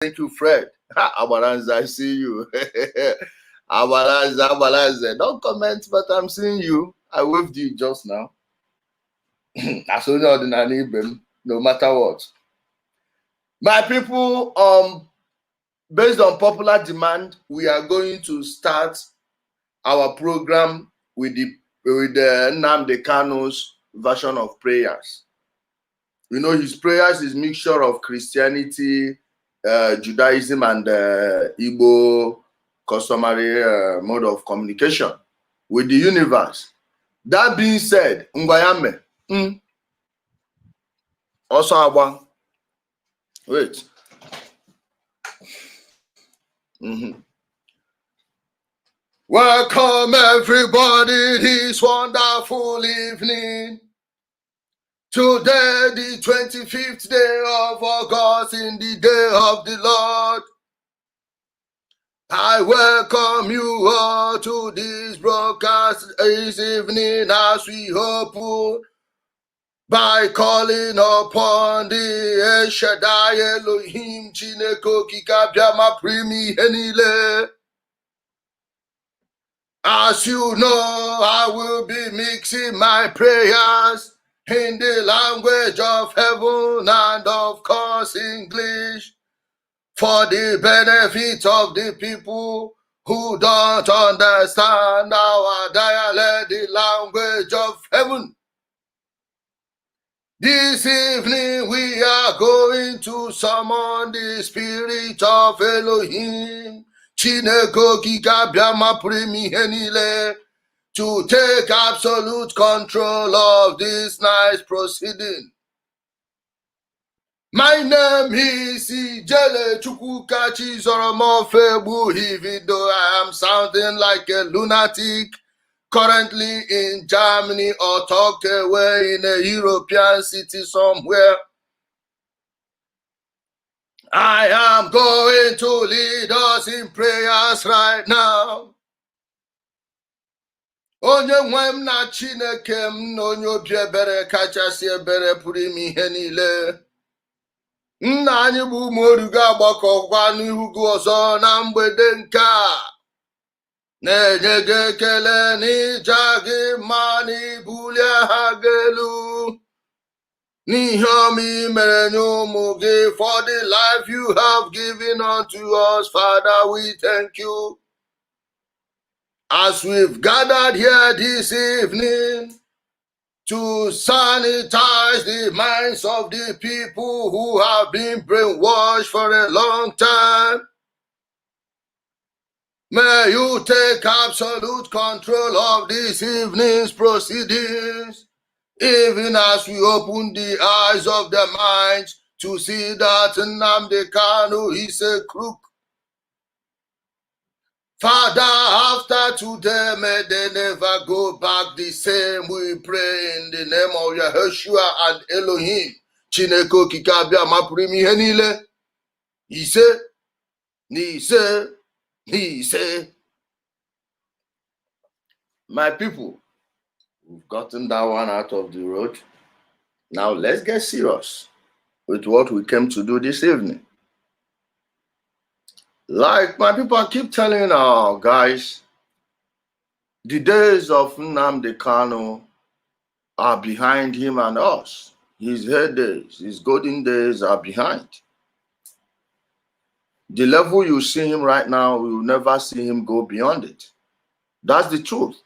Thank you, Fred. Abalanza, I see you. Abalanza. Don't comment, but I'm seeing you. I waved you just now. That's only ordinary, no matter what. My people, based on popular demand, we are going to start our program with the Nnamdi Kanu's version of prayers. You know, his prayers is mixture of Christianity, Judaism, and Igbo customary mode of communication with the universe. That being said, Ngwayame, also Agba. Wait. Welcome everybody this wonderful evening. Today, the 25th day of August, in the day of the Lord. I welcome you all to this broadcast this evening as we open by calling upon the El Shaddai Elohim Chineke Kikabiama Primi Henile. As you know, I will be mixing my prayers in the language of heaven and of course English for the benefit of the people who don't understand our dialect, the language of heaven. This evening we are going to summon the spirit of Elohim, Chineke Kikabiama Primi Henile, to take absolute control of this night's proceeding. My name is Ijele Chukwukachi Zoromofebu, even though I am sounding like a lunatic, currently in Germany or Turkey, in a European city somewhere. I am going to lead us in prayers right now. Onye nwe m na Chineke m na onye obi ebere kachasị ebere pụrụ ime ihe niile. Nna anyị bụ ụmụ orugo agbakọkwa n'ihu gị ọzọ na mgbede nke a. Na-enye gị ekele n'ịja gị mma n'ibuli aha gị elu. N'ihe ọma i mere nye ụmụ gị, for the life you have given unto us, Father, we thank you. As we've gathered here this evening to sanitize the minds of the people who have been brainwashed for a long time, may you take absolute control of this evening's proceedings, even as we open the eyes of the minds to see that Nnamdi Kanu is a crook. Father, after today, may they never go back the same. We pray in the name of Yahushua and Elohim. Chineke Kikabiama Primi Henile. He said. My people, we've gotten that one out of the road. Now let's get serious with what we came to do this evening. Like my people keep telling our guys, the days of Nnamdi Kanu are behind him and us. His heydays, his golden days are behind. The level you see him right now, we will never see him go beyond it. That's the truth.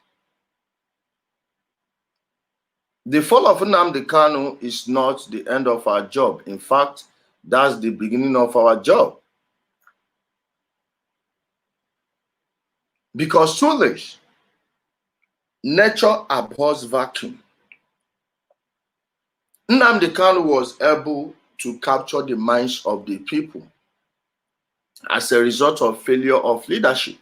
The fall of Nnamdi Kanu is not the end of our job. In fact, that's the beginning of our job. Because foolish, nature abhors vacuum. Nnamdi Kanu was able to capture the minds of the people as a result of failure of leadership.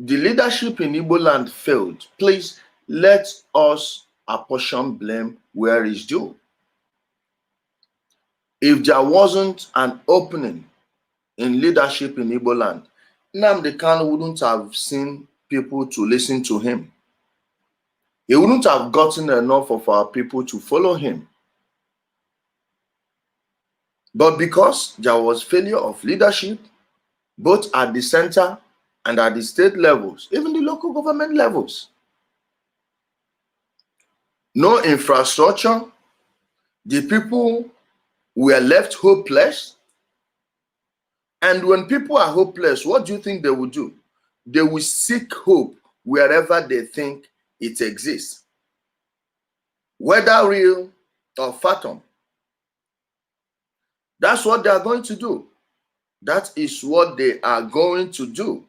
The leadership in Igbo land failed. Please, let us apportion blame where it's due. If there wasn't an opening in leadership in Igbo land, Nnamdi Kanu wouldn't have seen people to listen to him. He wouldn't have gotten enough of our people to follow him. But because there was failure of leadership, both at the center and at the state levels, even the local government levels, no infrastructure, the people were left hopeless. And when people are hopeless, what do you think they will do? They will seek hope wherever they think it exists, whether real or phantom. That's what they are going to do. That is what they are going to do.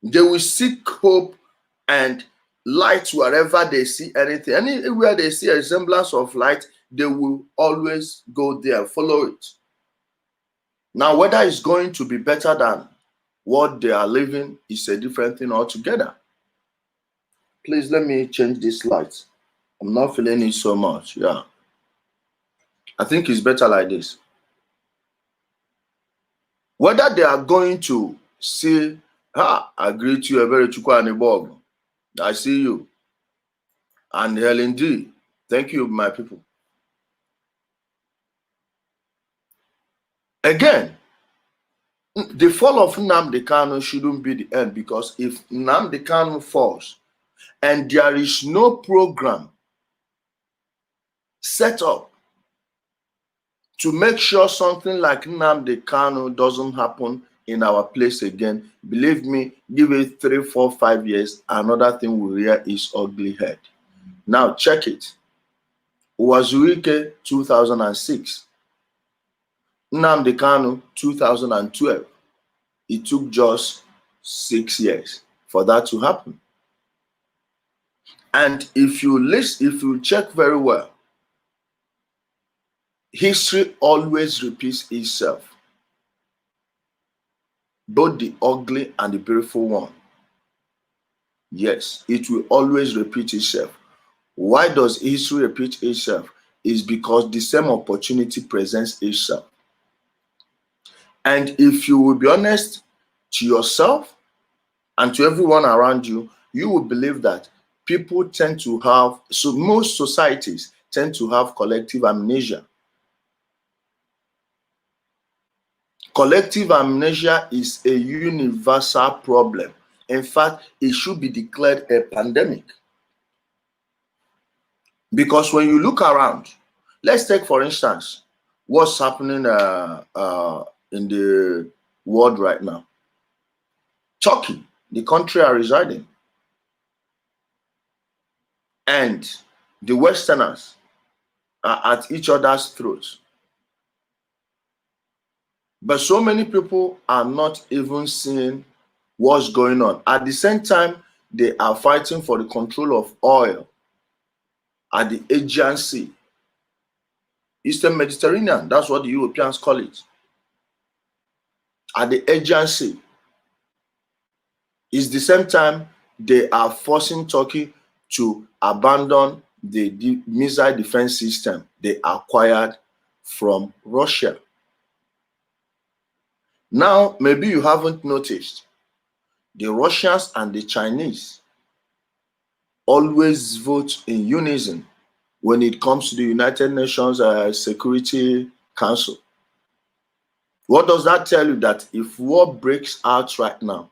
They will seek hope and light wherever they see anything. Anywhere they see a semblance of light, they will always go there, follow it. Now, whether it's going to be better than what they are living is a different thing altogether. Please let me change this light. I'm not feeling it so much. Yeah. I think it's better like this. Whether they are going to say, I greet you, Ebere Chukwu and Ipob. I see you. And Helen D. Thank you, my people. Again, the fall of Nnamdi Kanu shouldn't be the end, because if Nnamdi Kanu falls and there is no program set up to make sure something like Nnamdi Kanu doesn't happen in our place again, believe me, give it 3, 4, 5 years, another thing will rear its ugly head. Now check it. Uwazuike 2006. Nnamdi Kanu 2012. It took just 6 years for that to happen. And if you check very well, history always repeats itself, both the ugly and the beautiful one. Yes, it will always repeat itself. Why does history repeat itself? It's because the same opportunity presents itself. And if you will be honest to yourself and to everyone around you, you will believe that people tend to have, so most societies tend to have collective amnesia. Collective amnesia is a universal problem. In fact, it should be declared a pandemic. Because when you look around, let's take, for instance, what's happening in the world right now. Turkey, the country I reside in, and the Westerners are at each other's throats. But so many people are not even seeing what's going on. At the same time, they are fighting for the control of oil at the Aegean Sea, Eastern Mediterranean. That's what the Europeans call it. At the Aegean Sea. It's the same time they are forcing Turkey to abandon the missile defense system they acquired from Russia. Now, maybe you haven't noticed, the Russians and the Chinese always vote in unison when it comes to the United Nations Security Council. What does that tell you? That if war breaks out right now,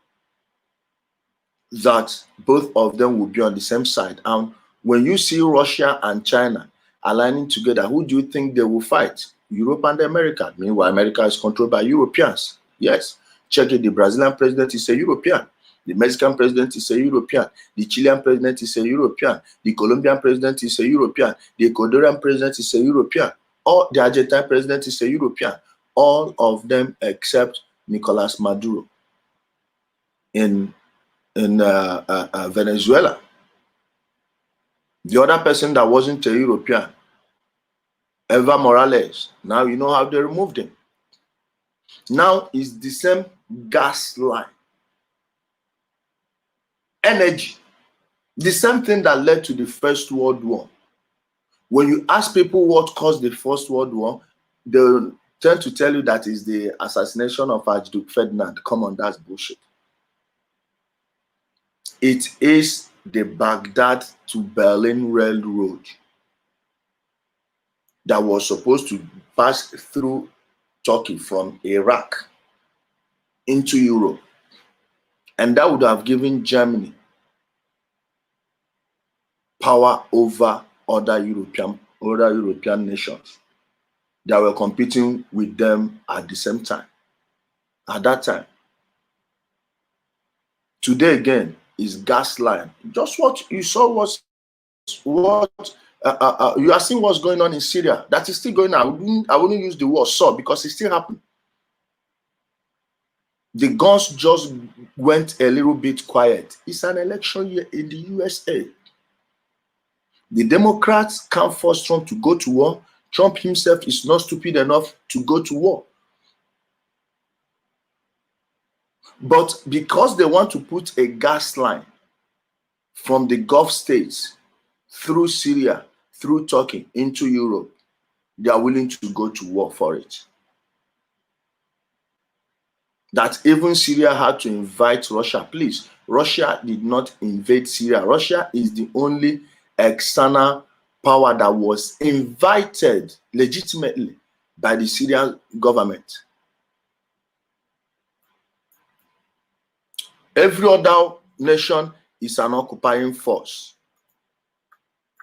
that both of them will be on the same side. And when you see Russia and China aligning together, who do you think they will fight? Europe and America. Meanwhile, America is controlled by Europeans. Yes, check it. The Brazilian president is a European. The Mexican president is a European. The Chilean president is a European. The Colombian president is a European. The Ecuadorian president is a European. Or the Argentine president is a European. All of them except Nicolas Maduro in Venezuela. The other person that wasn't a European, Evo Morales, now you know how they removed him. Now it's the same gas line. Energy. The same thing that led to the First World War. When you ask people what caused the First World War, they tend to tell you that is the assassination of Archduke Ferdinand. Come on, that's bullshit. It is the Baghdad to Berlin Railroad that was supposed to pass through Turkey from Iraq into Europe. And that would have given Germany power over other European nations that were competing with them at the same time, at that time. Today again is gas line. Just what you saw was what you are seeing what's going on in Syria. That is still going on. I wouldn't use the word saw because it still happened. The guns just went a little bit quiet. It's an election year in the USA. The Democrats can't force Trump to go to war. Trump himself is not stupid enough to go to war. But because they want to put a gas line from the Gulf states through Syria, through Turkey into Europe, they are willing to go to war for it. That even Syria had to invite Russia. Please, Russia did not invade Syria. Russia is the only external power that was invited legitimately by the Syrian government. Every other nation is an occupying force.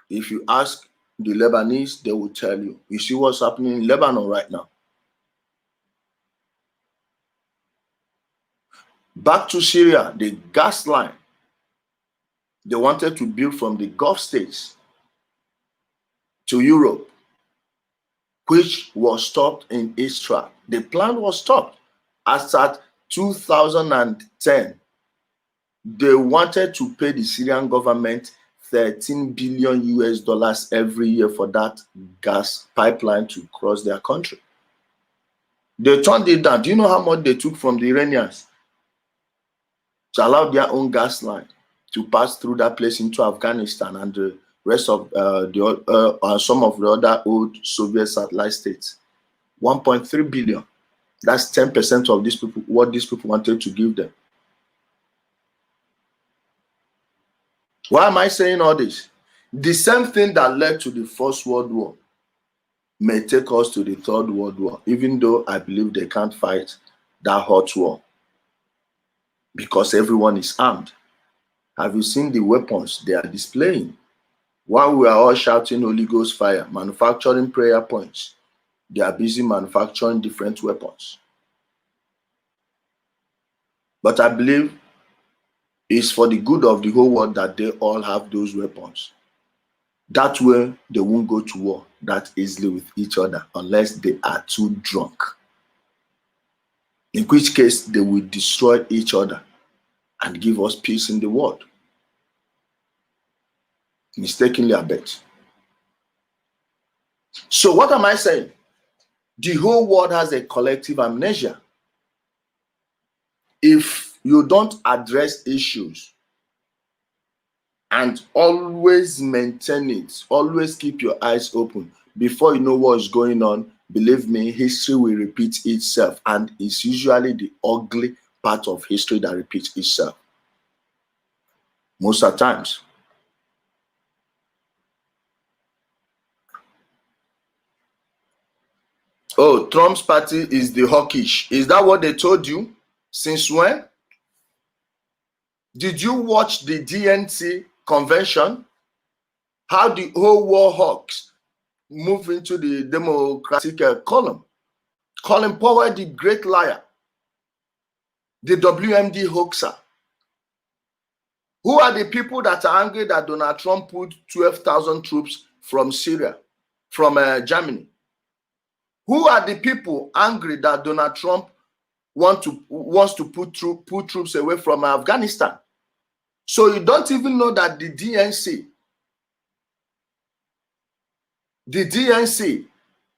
If you ask the Lebanese, they will tell you. You see what's happening in Lebanon right now. Back to Syria, the gas line they wanted to build from the Gulf states to Europe, which was stopped in its track. The plan was stopped. As at 2010, they wanted to pay the Syrian government 13 billion US dollars every year for that gas pipeline to cross their country. They turned it down. Do you know how much they took from the Iranians to allow their own gas line to pass through that place into Afghanistan and the rest of some of the other old Soviet satellite states? 1.3 billion. That's 10% of these people, what these people wanted to give them. Why am I saying all this? The same thing that led to the First World War may take us to the Third World War, even though I believe they can't fight that hot war because everyone is armed. Have you seen the weapons they are displaying? While we are all shouting Holy Ghost fire, manufacturing prayer points, they are busy manufacturing different weapons. But I believe it's for the good of the whole world that they all have those weapons. That way, they won't go to war that easily with each other unless they are too drunk. In which case, they will destroy each other and give us peace in the world. Mistakenly, I bet. So what am I saying? The whole world has a collective amnesia. If you don't address issues and always maintain it, always keep your eyes open, before you know what's going on, believe me, history will repeat itself, and it's usually the ugly part of history that repeats itself. Most of the times. Oh, Trump's party is the hawkish. Is that what they told you? Since when? Did you watch the DNC convention? How the whole war hawks move into the Democratic column? Colin Powell, the great liar. The WMD hoaxer. Who are the people that are angry that Donald Trump put 12,000 troops from Syria, from Germany? Who are the people angry that Donald Trump wants to put troops away from Afghanistan? So you don't even know that the DNC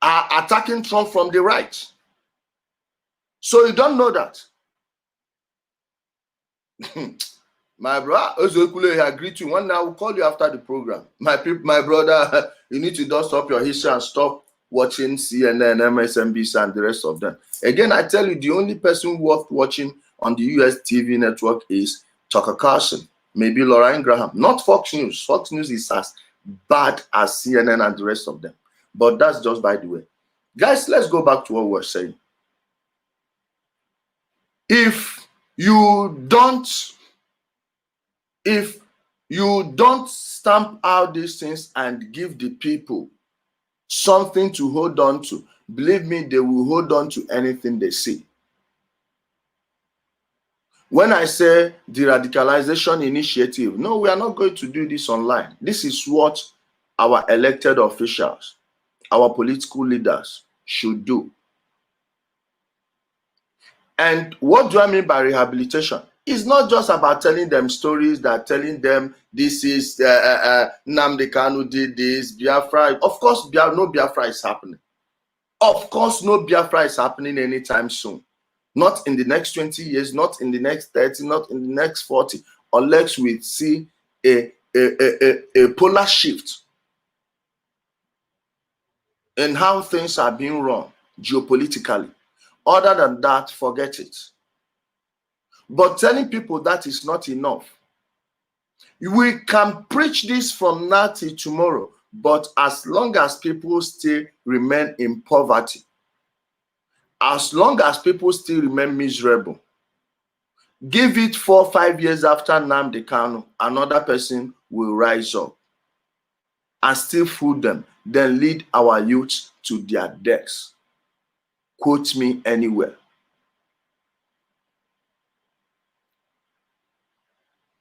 are attacking Trump from the right. So you don't know that. My brother, I greet you. One day I will call you after the program. My brother, you need to dust up your history and stop watching CNN, MSNBC, and the rest of them. Again, I tell you, the only person worth watching on the US TV network is Tucker Carlson, maybe Lauren Graham, not Fox News. Fox News is as bad as CNN and the rest of them. But that's just by the way. Guys, let's go back to what we're saying. If you don't stamp out these things and give the people something to hold on to, believe me, they will hold on to anything they see. When I say Deradicalization Initiative, no, we are not going to do this online. This is what our elected officials, our political leaders should do. And what do I mean by rehabilitation? It's not just about telling them stories, that telling them this is Nnamdi Kanu did this, Biafra. Of course, no Biafra is happening. Of course, no Biafra is happening anytime soon. Not in the next 20 years, not in the next 30, not in the next 40, unless we see a polar shift in how things are being run geopolitically. Other than that, forget it. But telling people that is not enough. We can preach this from now till tomorrow, but as long as people still remain in poverty, as long as people still remain miserable, give it 4 or 5 years after Nnamdi Kanu, another person will rise up and still fool them, then lead our youth to their deaths. Quote me anywhere.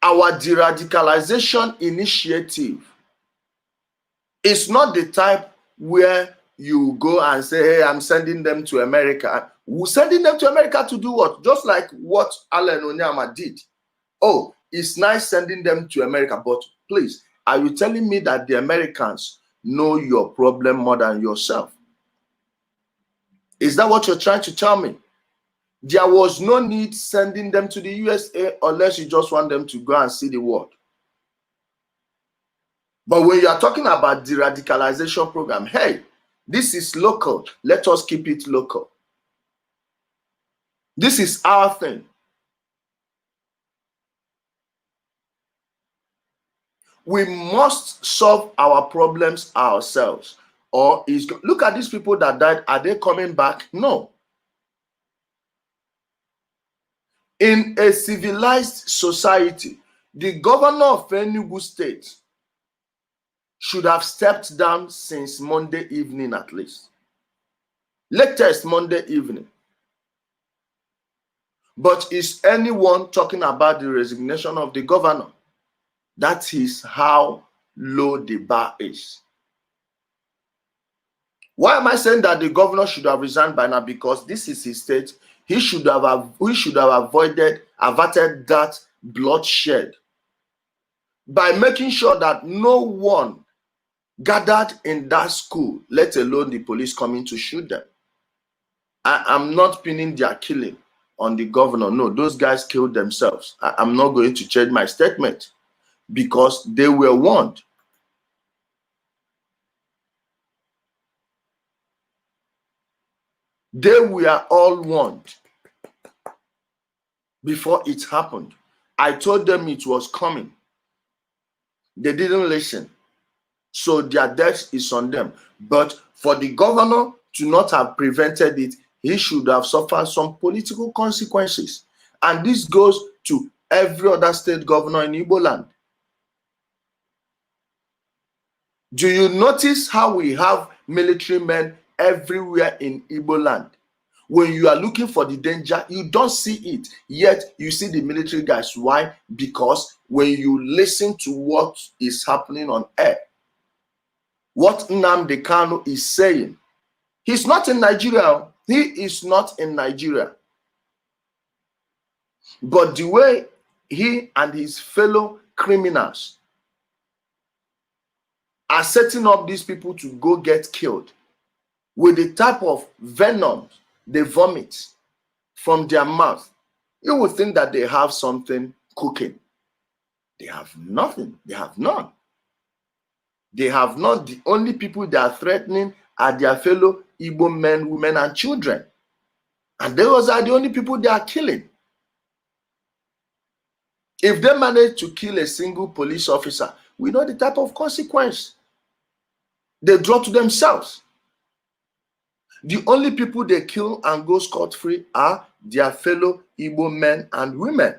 Our Deradicalization Initiative is not the type where you go and say, hey, I'm sending them to America. We're sending them to America to do what? Just like what Allen Onyama did. Oh, it's nice sending them to America, but please, are you telling me that the Americans know your problem more than yourself? Is that what you're trying to tell me? There was no need sending them to the USA unless you just want them to go and see the world. But when you are talking about the radicalization program, hey, this is local. Let us keep it local. This is our thing. We must solve our problems ourselves. Or look at these people that died. Are they coming back? No. In a civilized society, the governor of Enugu State should have stepped down since Monday evening at least. Latest Monday evening. But is anyone talking about the resignation of the governor? That is how low the bar is. Why am I saying that the governor should have resigned by now? Because this is his state. He should have averted that bloodshed by making sure that no one gathered in that school, let alone the police coming to shoot them. I'm not pinning their killing on the governor. No, those guys killed themselves. I'm not going to change my statement because they were warned. They were all warned before it happened. I told them it was coming. They didn't listen. So their death is on them. But for the governor to not have prevented it, he should have suffered some political consequences. And this goes to every other state governor in Igbo land. Do you notice how we have military men everywhere in Igbo land? When you are looking for the danger, you don't see it. Yet you see the military guys. Why? Because when you listen to what is happening on air, what Nnamdi Kanu is saying, he's not in Nigeria. He is not in Nigeria. But the way he and his fellow criminals are setting up these people to go get killed with the type of venom they vomit from their mouth, you would think that they have something cooking. They have nothing. They have none. They have not. The only people they are threatening are their fellow Igbo men, women, and children. And those are the only people they are killing. If they manage to kill a single police officer, we know the type of consequence they draw to themselves. The only people they kill and go scot-free are their fellow Igbo men and women.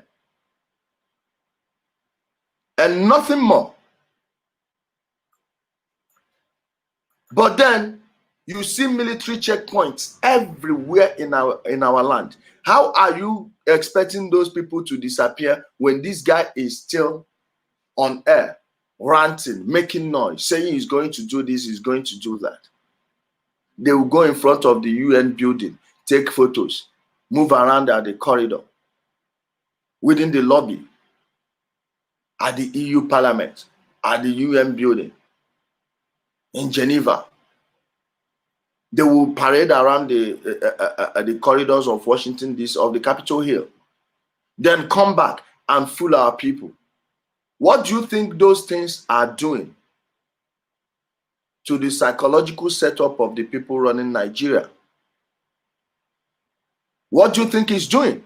And nothing more. But then you see military checkpoints everywhere in our land. How are you expecting those people to disappear when this guy is still on air, ranting, making noise, saying he's going to do this, he's going to do that? They will go in front of the UN building, take photos, move around at the corridor, within the lobby, at the EU Parliament, at the UN building, in Geneva. They will parade around the corridors of Washington, D.C., of the Capitol Hill, then come back and fool our people. What do you think those things are doing to the psychological setup of the people running Nigeria? What do you think it's doing?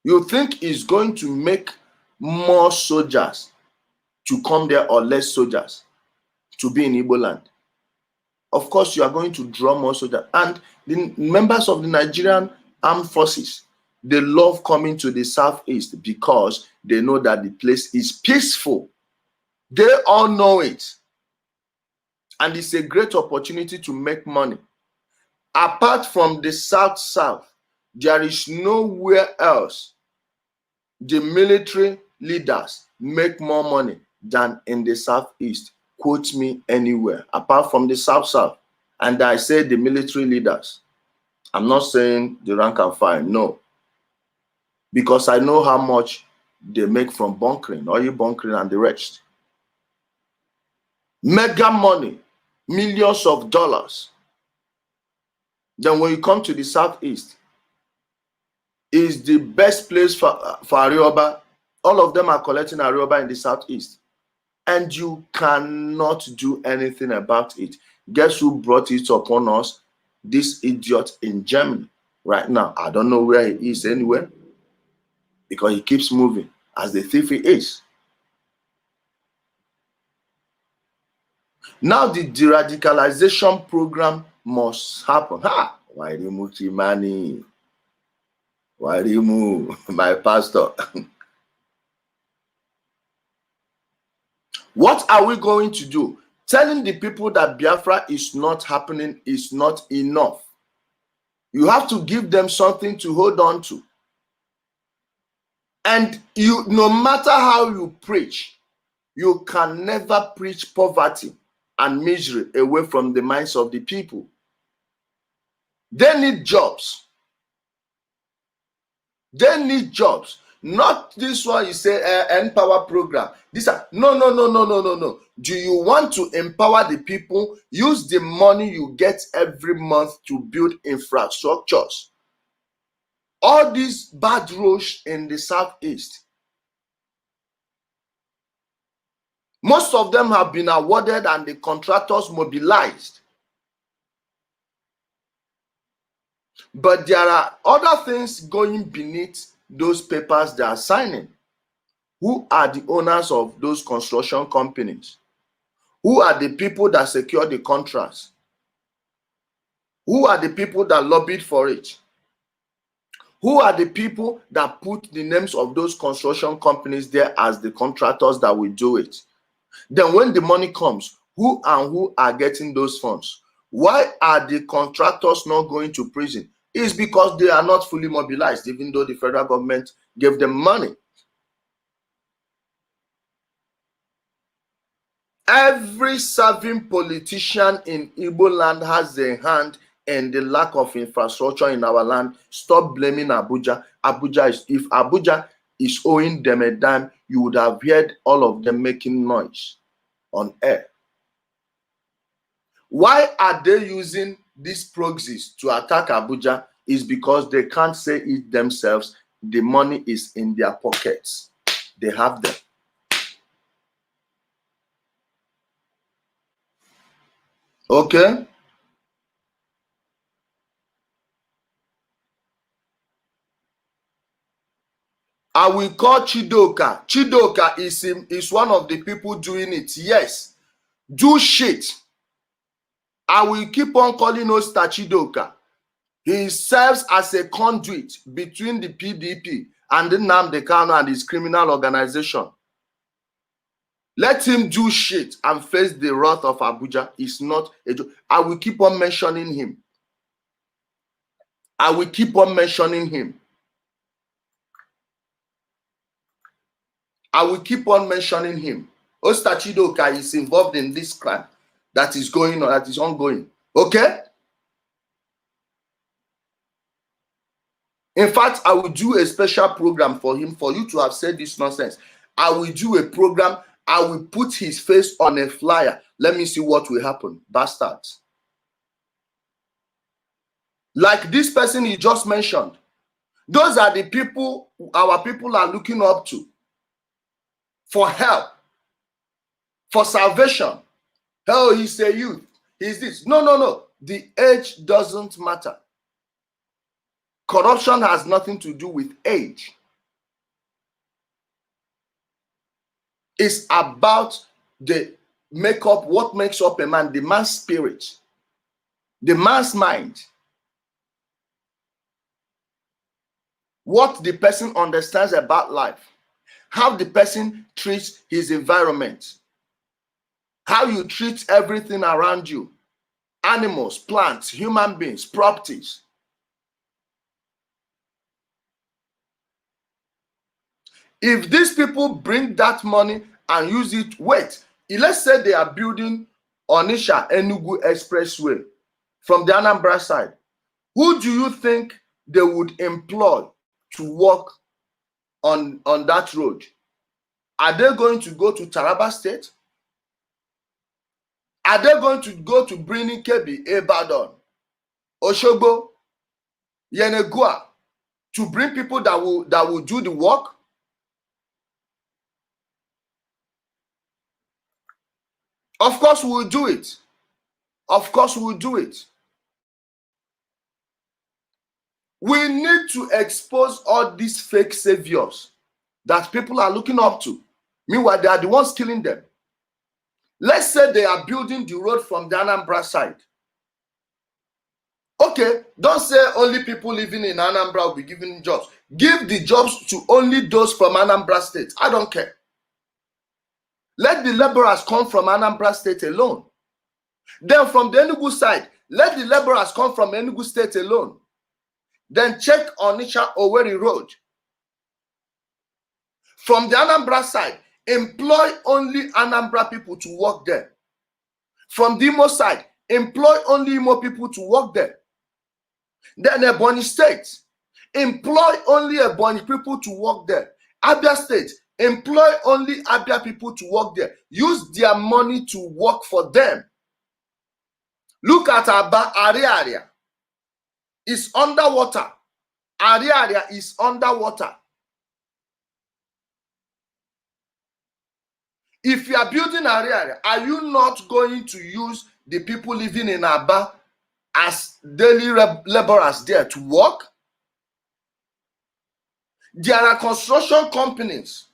You think it's going to make more soldiers to come there or less soldiers to be in Igbo land? Of course, you are going to draw more soldiers. And the members of the Nigerian armed forces, they love coming to the southeast because they know that the place is peaceful. They all know it. And it's a great opportunity to make money. Apart from the south, there is nowhere else the military leaders make more money than in the southeast. Quote me anywhere, apart from the south. And I say the military leaders. I'm not saying the rank and file, no. Because I know how much they make from bunkering, oil bunkering and the rest. Mega money, millions of dollars. Then when you come to the southeast, is the best place for Arioba. All of them are collecting Arioba in the southeast. And you cannot do anything about it. Guess who brought it upon us? This idiot in Germany right now. I don't know where he is anywhere, because he keeps moving as the thief he is. Now the deradicalization program must happen. Ha! Why do you move money? Why do you move, my pastor? What are we going to do? Telling the people that Biafra is not happening is not enough. You have to give them something to hold on to. And you, no matter how you preach, you can never preach poverty and misery away from the minds of the people. They need jobs. They need jobs. Not this one you say empower program. This no. Do you want to empower the people? Use the money you get every month to build infrastructures. All these bad roads in the southeast, most of them have been awarded and the contractors mobilized. But there are other things going beneath those papers they are signing. Who are the owners of those construction companies? Who are the people that secure the contracts? Who are the people that lobbied for it? Who are the people that put the names of those construction companies there as the contractors that will do it? Then when the money comes, who are getting those funds? Why are the contractors not going to prison? It's because they are not fully mobilized, even though the federal government gave them money. Every serving politician in Igbo land has a hand in the lack of infrastructure in our land. Stop blaming Abuja. If Abuja is owing them a dime, you would have heard all of them making noise on air. Why are they using these proxies to attack Abuja? Is because they can't say it themselves. The money is in their pockets. They have them. Okay? I will call Chidoka. Chidoka is one of the people doing it. Yes. Do shit. I will keep on calling Ostachidoka. He serves as a conduit between the PDP and the Nnamdi Kanu and his criminal organization. Let him do shit and face the wrath of Abuja. It's not a joke. I will keep on mentioning him. I will keep on mentioning him. I will keep on mentioning him. Ostachidoka is involved in this crime that is going on, that is ongoing. Okay? In fact, I will do a special program for him, for you to have said this nonsense. I will do a program. I will put his face on a flyer. Let me see what will happen. Bastards. Like this person he just mentioned. Those are the people our people are looking up to for help, for salvation. Oh, he's a youth. He's this. No, no, no. The age doesn't matter. Corruption has nothing to do with age. It's about the makeup, what makes up a man, the man's spirit, the man's mind, what the person understands about life, how the person treats his environment, how you treat everything around you, animals, plants, human beings, properties. If these people bring that money and use it, wait, let's say they are building Onitsha Enugu Expressway from the Anambra side. Who do you think they would employ to work on that road? Are they going to go to Taraba State? Are they going to go to Birnin Kebbi, Ibadan, Osogbo, Yenegua to bring people that will do the work? Of course we'll do it. Of course we'll do it. We need to expose all these fake saviors that people are looking up to. Meanwhile, they are the ones killing them. Let's say they are building the road from the Anambra side. Okay, don't say only people living in Anambra will be given jobs. Give the jobs to only those from Anambra State. I don't care. Let the laborers come from Anambra State alone. Then from the Enugu side, let the laborers come from Enugu State alone. Then check Onitsha Owerri Road. From the Anambra side, employ only Anambra people to work there. From the Imo side, employ only Imo people to work there. Then Ebonyi State, employ only Ebonyi people to work there. Abia State, employ only Abia people to work there. Use their money to work for them. Look at Aba area. It's underwater. Area is underwater. If you are building area, are you not going to use the people living in Aba as daily laborers there to work? There are construction companies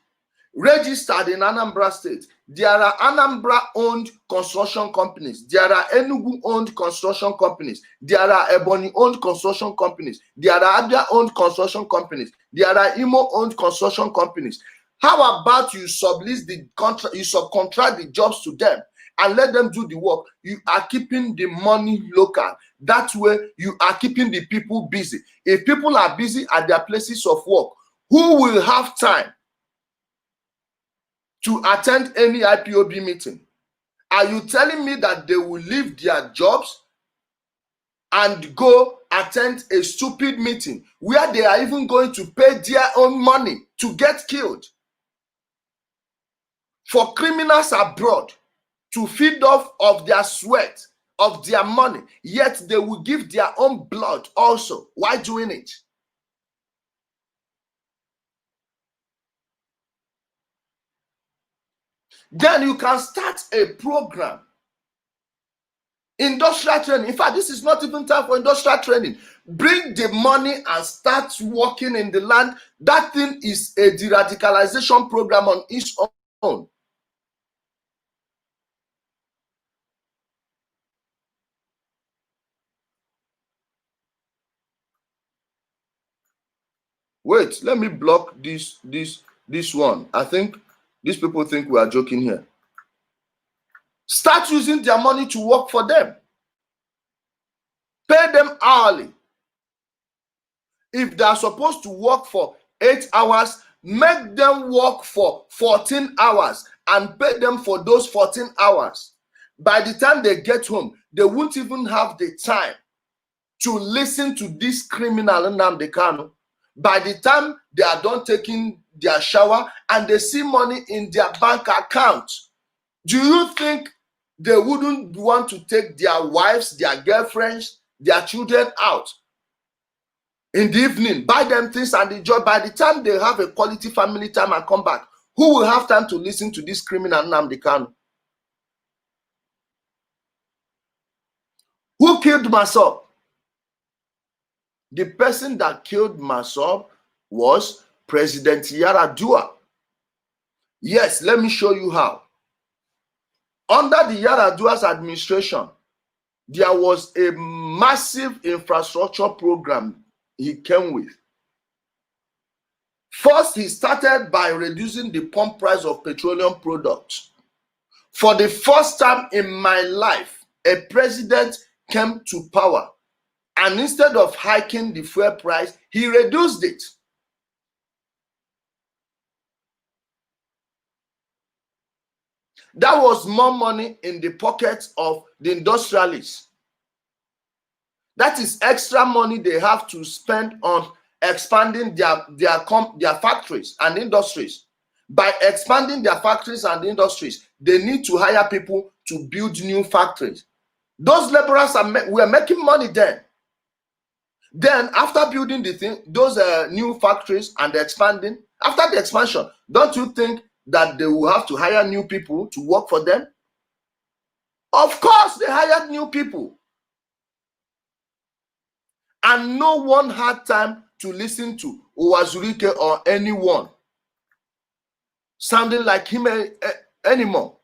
registered in Anambra State. There are Anambra-owned construction companies. There are Enugu-owned construction companies. There are Ebonyi-owned construction companies. There are Abia-owned construction companies. There are Imo-owned construction companies. How about you sublease the contract, you subcontract the jobs to them and let them do the work? You are keeping the money local. That way, you are keeping the people busy. If people are busy at their places of work, who will have time to attend any IPOB meeting? Are you telling me that they will leave their jobs and go attend a stupid meeting where they are even going to pay their own money to get killed? For criminals abroad to feed off of their sweat, of their money, yet they will give their own blood also. Why doing it? Then you can start a program. Industrial training. In fact, this is not even time for industrial training. Bring the money and start working in the land. That thing is a deradicalization program on its own. Wait, let me block this one. I think these people think we are joking here. Start using their money to work for them. Pay them hourly. If they are supposed to work for 8 hours, make them work for 14 hours and pay them for those 14 hours. By the time they get home, they won't even have the time to listen to this criminal Nnamdi Kanu. By the time they are done taking their shower and they see money in their bank account, do you think they wouldn't want to take their wives, their girlfriends, their children out in the evening, buy them things and enjoy? By the time they have a quality family time and come back, who will have time to listen to this criminal Nnamdi Kanu? Who killed Masob? The person that killed Masob was President Yaradua. Yes, let me show you how. Under the Yaradua's administration, there was a massive infrastructure program he came with. First, he started by reducing the pump price of petroleum products. For the first time in my life, a president came to power, and instead of hiking the fuel price, he reduced it. That was more money in the pockets of the industrialists. That is extra money they have to spend on expanding their factories and industries. By expanding their factories and industries, they need to hire people to build new factories. Those laborers were making money then. Then, after building those new factories and expanding, after the expansion, don't you think that they will have to hire new people to work for them? Of course, they hired new people. And no one had time to listen to Uwazurike or anyone sounding like him anymore.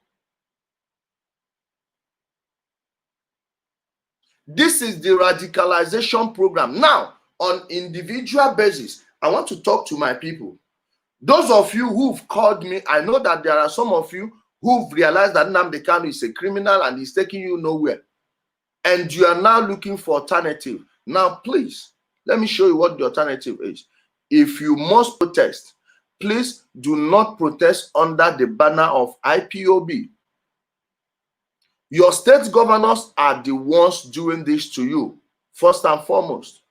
This is the radicalization program. Now, on individual basis, I want to talk to my people. Those of you who've called me, I know that there are some of you who've realized that Nnamdi Kanu is a criminal and he's taking you nowhere. And you are now looking for alternative. Now, please, let me show you what the alternative is. If you must protest, please do not protest under the banner of IPOB. Your state governors are the ones doing this to you, first and foremost.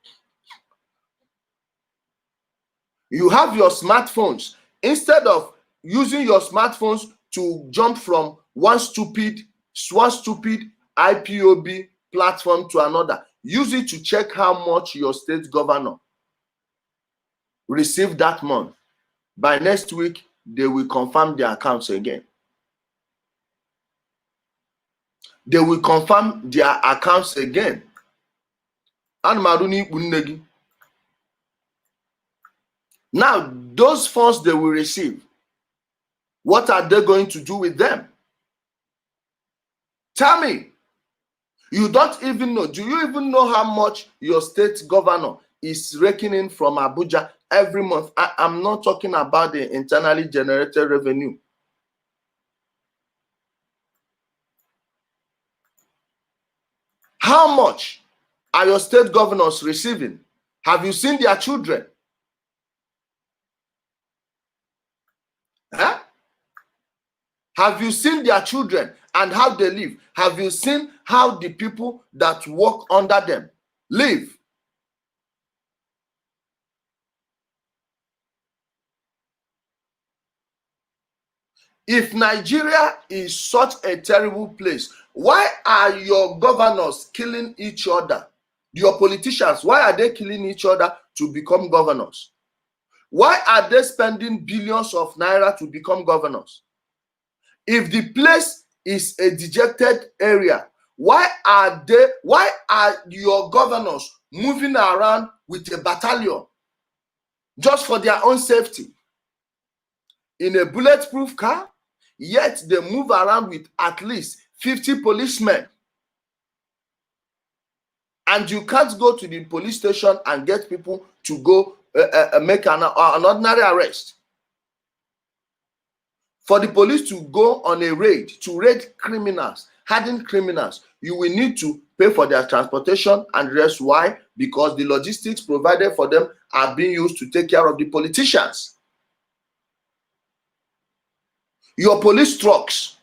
You have your smartphones. Instead of using your smartphones to jump from one stupid IPOB platform to another, use it to check how much your state governor received that month. By next week, they will confirm their accounts again. They will confirm their accounts again. Now, those funds they will receive, what are they going to do with them? Tell me. You don't even know. Do you even know how much your state governor is raking in from Abuja every month? I'm not talking about the internally generated revenue. How much are your state governors receiving? Have you seen their children? Huh? Have you seen their children and how they live? Have you seen how the people that work under them live? If Nigeria is such a terrible place, why are your governors killing each other? Your politicians, why are they killing each other to become governors? Why are they spending billions of naira to become governors? If the place is a dejected area, why are your governors moving around with a battalion just for their own safety in a bulletproof car? Yet they move around with at least 50 policemen. And you can't go to the police station and get people to go make an ordinary arrest. For the police to go on a raid, to raid criminals, hardened criminals, you will need to pay for their transportation and rest. Why? Because the logistics provided for them are being used to take care of the politicians. Your police trucks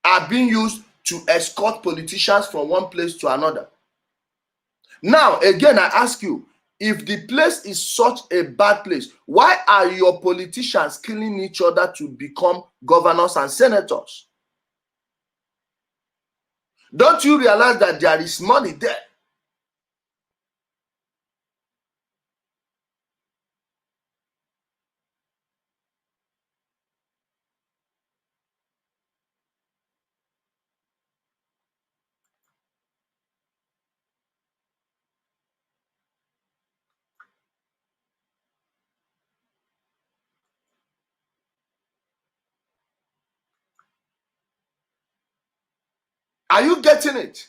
are being used to escort politicians from one place to another. Now, again, I ask you, if the place is such a bad place, why are your politicians killing each other to become governors and senators? Don't you realize that there is money there? Are you getting it?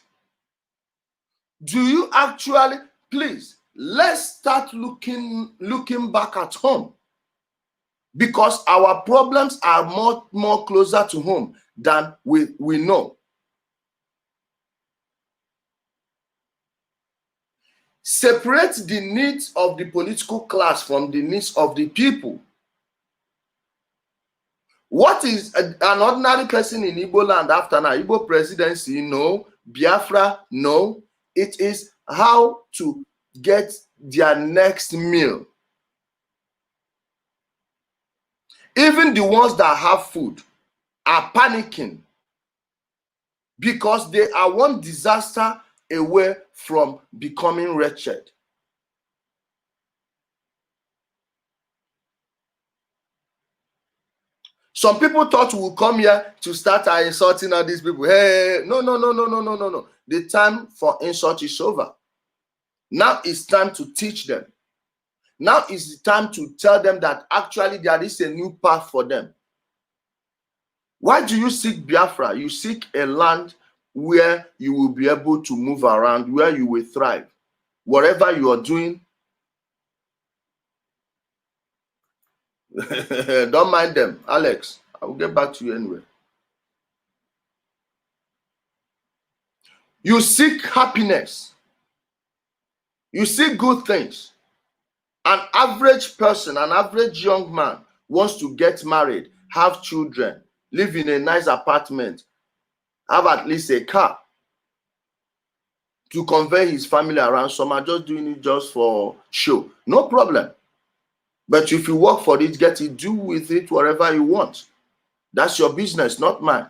Do you actually, please, let's start looking back at home, because our problems are more closer to home than we know. Separate the needs of the political class from the needs of the people. What is an ordinary person in Igbo land after now? Igbo presidency? No. Biafra? No. It is how to get their next meal. Even the ones that have food are panicking because they are one disaster away from becoming wretched. Some people thought we would come here to start insulting all these people. Hey, no. The time for insult is over. Now it's time to teach them. Now is the time to tell them that actually there is a new path for them. Why do you seek Biafra? You seek a land where you will be able to move around, where you will thrive. Whatever you are doing, don't mind them. Alex, I will get back to you anyway. You seek happiness. You seek good things. An average person, an average young man wants to get married, have children, live in a nice apartment, have at least a car to convey his family around. Some are just doing it just for show. No problem. But if you work for it, get it, do with it whatever you want. That's your business, not mine.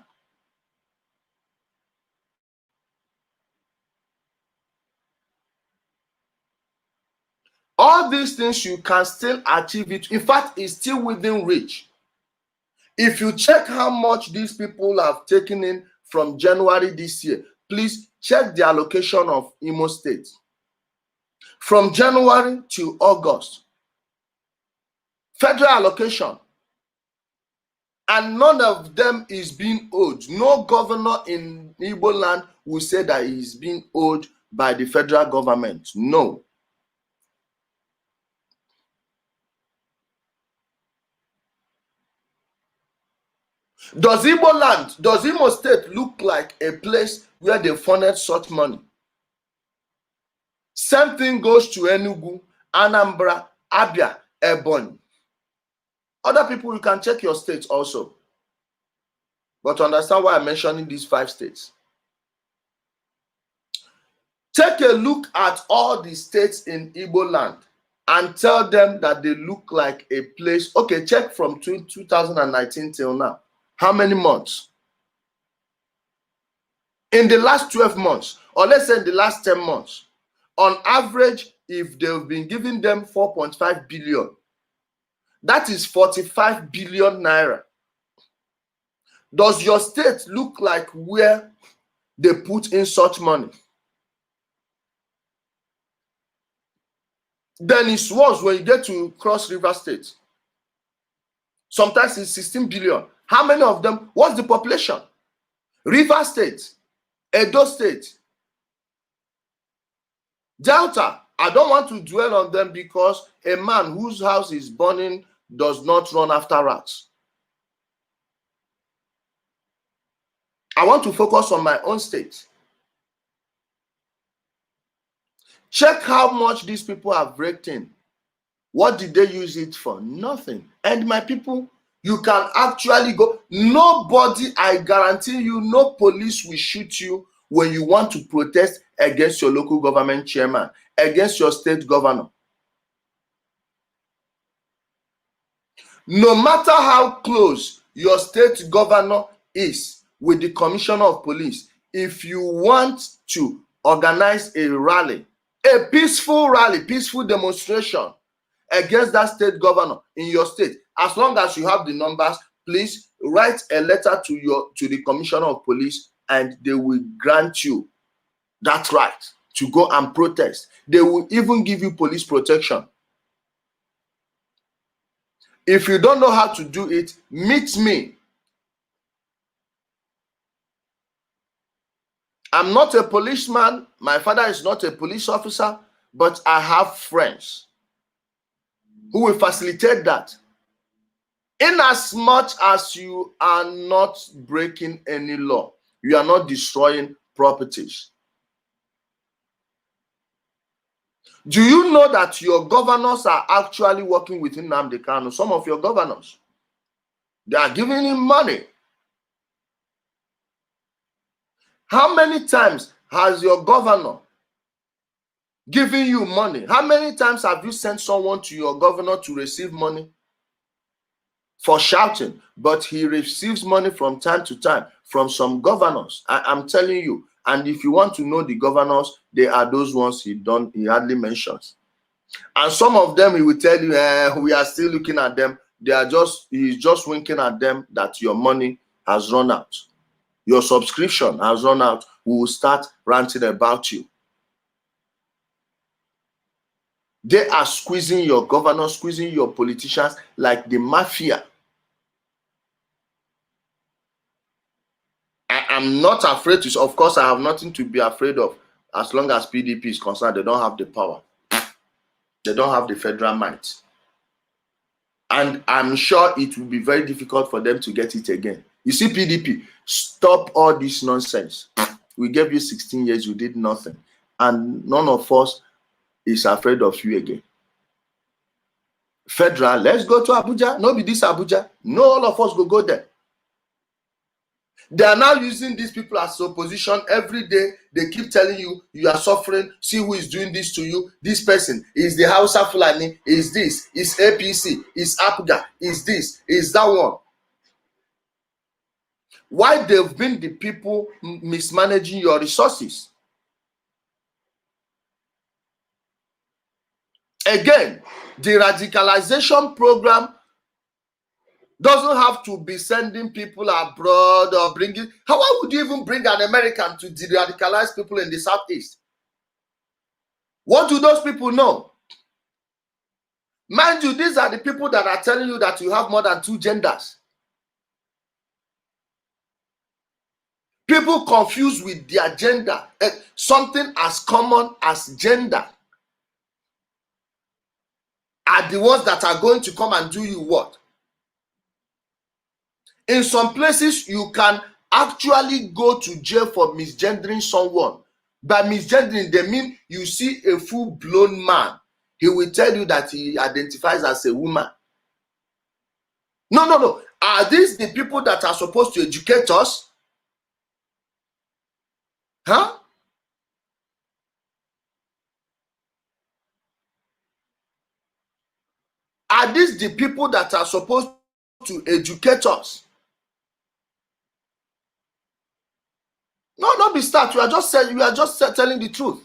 All these things you can still achieve it. In fact, it's still within reach. If you check how much these people have taken in from January this year, please check the allocation of Imo State. From January to August, federal allocation, and none of them is being owed. No governor in Igbo land will say that he is being owed by the federal government. No. Does Imo State look like a place where they funded such money? Same thing goes to Enugu, Anambra, Abia, Ebonyi. Other people, you can check your states also. But understand why I'm mentioning these 5 states. Take a look at all the states in Igbo land and tell them that they look like a place. Okay, check from 2019 till now. How many months? In the last 12 months, or let's say in the last 10 months, on average, if they've been giving them 4.5 billion, that is 45 billion naira. Does your state look like where they put in such money? Then it's worse when you get to Cross River State. Sometimes it's 16 billion. How many of them? What's the population? River State, Edo State, Delta, I don't want to dwell on them because a man whose house is burning does not run after rats. I want to focus on my own state. Check how much these people have raked in. What did they use it for? Nothing. And my people, you can actually go. Nobody, I guarantee you, no police will shoot you when you want to protest against your local government chairman, against your state governor. No matter how close your state governor is with the commissioner of police, if you want to organize a rally, a peaceful rally, peaceful demonstration against that state governor in your state, as long as you have the numbers, please write a letter to the commissioner of police and they will grant you that right to go and protest. They will even give you police protection. If you don't know how to do it, meet me. I'm not a policeman. My father is not a police officer, but I have friends who will facilitate that. In as much as you are not breaking any law, you are not destroying properties. Do you know that your governors are actually working with Nnamdi Kanu? Some of your governors, they are giving him money. How many times has your governor given you money? How many times have you sent someone to your governor to receive money for shouting? But he receives money from time to time from some governors. I'm telling you. And if you want to know the governors, they are those ones he hardly mentions. And some of them he will tell you, we are still looking at them. He's just winking at them that your money has run out. Your subscription has run out. We will start ranting about you. They are squeezing your governors, squeezing your politicians like the mafia. I'm not afraid to, of course, I have nothing to be afraid of as long as PDP is concerned. They don't have the power. They don't have the federal might. And I'm sure it will be very difficult for them to get it again. You see, PDP, stop all this nonsense. We gave you 16 years, you did nothing. And none of us is afraid of you again. Federal, let's go to Abuja. No, be this Abuja. No, all of us go there. They are now using these people as opposition every day. They keep telling you, you are suffering. See who is doing this to you. This person is the Hausa Fulani, is this, is APC, is APGA, is this, is that one. Why they've been the people mismanaging your resources? Again, the radicalization program doesn't have to be sending people abroad or bringing. How would you even bring an American to de-radicalize people in the Southeast? What do those people know? Mind you, these are the people that are telling you that you have more than 2 genders. People confused with their gender. Something as common as gender are the ones that are going to come and do you what? In some places, you can actually go to jail for misgendering someone. By misgendering, they mean you see a full-blown man. He will tell you that he identifies as a woman. No. Are these the people that are supposed to educate us? Huh? Are these the people that are supposed to educate us? No, don't be start. You are just telling the truth.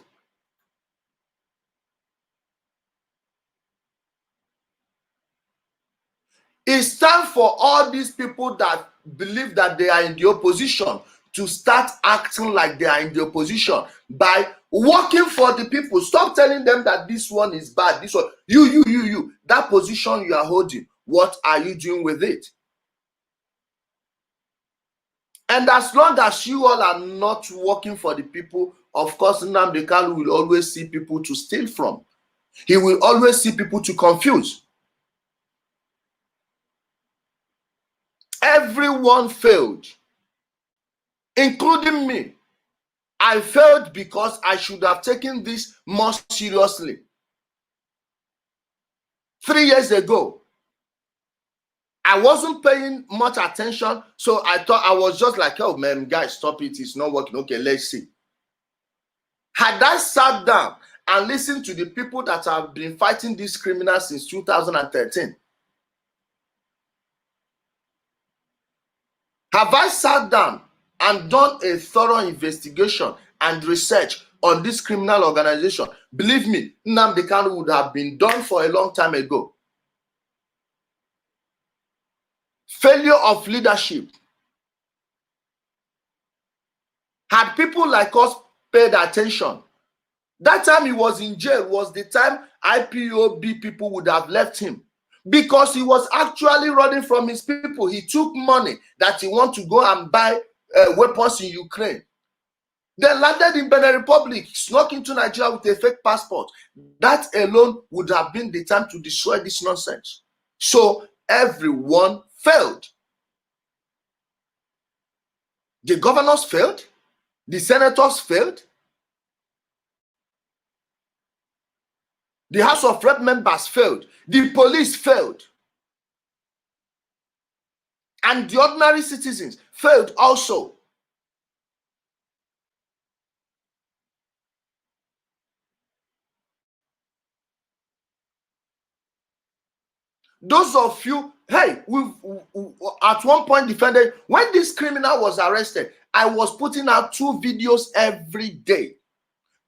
It's time for all these people that believe that they are in the opposition to start acting like they are in the opposition by working for the people. Stop telling them that this one is bad. This one, you, that position you are holding, what are you doing with it? And as long as you all are not working for the people, of course, Nnamdi Kanu will always see people to steal from. He will always see people to confuse. Everyone failed, including me. I failed because I should have taken this more seriously. 3 years ago, I wasn't paying much attention, so I thought I was just like, oh man, guys, stop it, it's not working. Okay, let's see. Had I sat down and listened to the people that have been fighting these criminals since 2013, have I sat down and done a thorough investigation and research on this criminal organization, believe me, Nnamdi Kanu would have been done for a long time ago. Failure of leadership. Had people like us paid attention, that time he was in jail was the time IPOB people would have left him, because he was actually running from his people. He took money that he wanted to go and buy weapons in Ukraine. Then landed in Benin Republic, snuck into Nigeria with a fake passport. That alone would have been the time to destroy this nonsense. So everyone failed. The governors failed. The senators failed. The House of Rep members failed. The police failed. And the ordinary citizens failed also. Those of you, hey, we at one point defended, when this criminal was arrested, I was putting out 2 videos every day.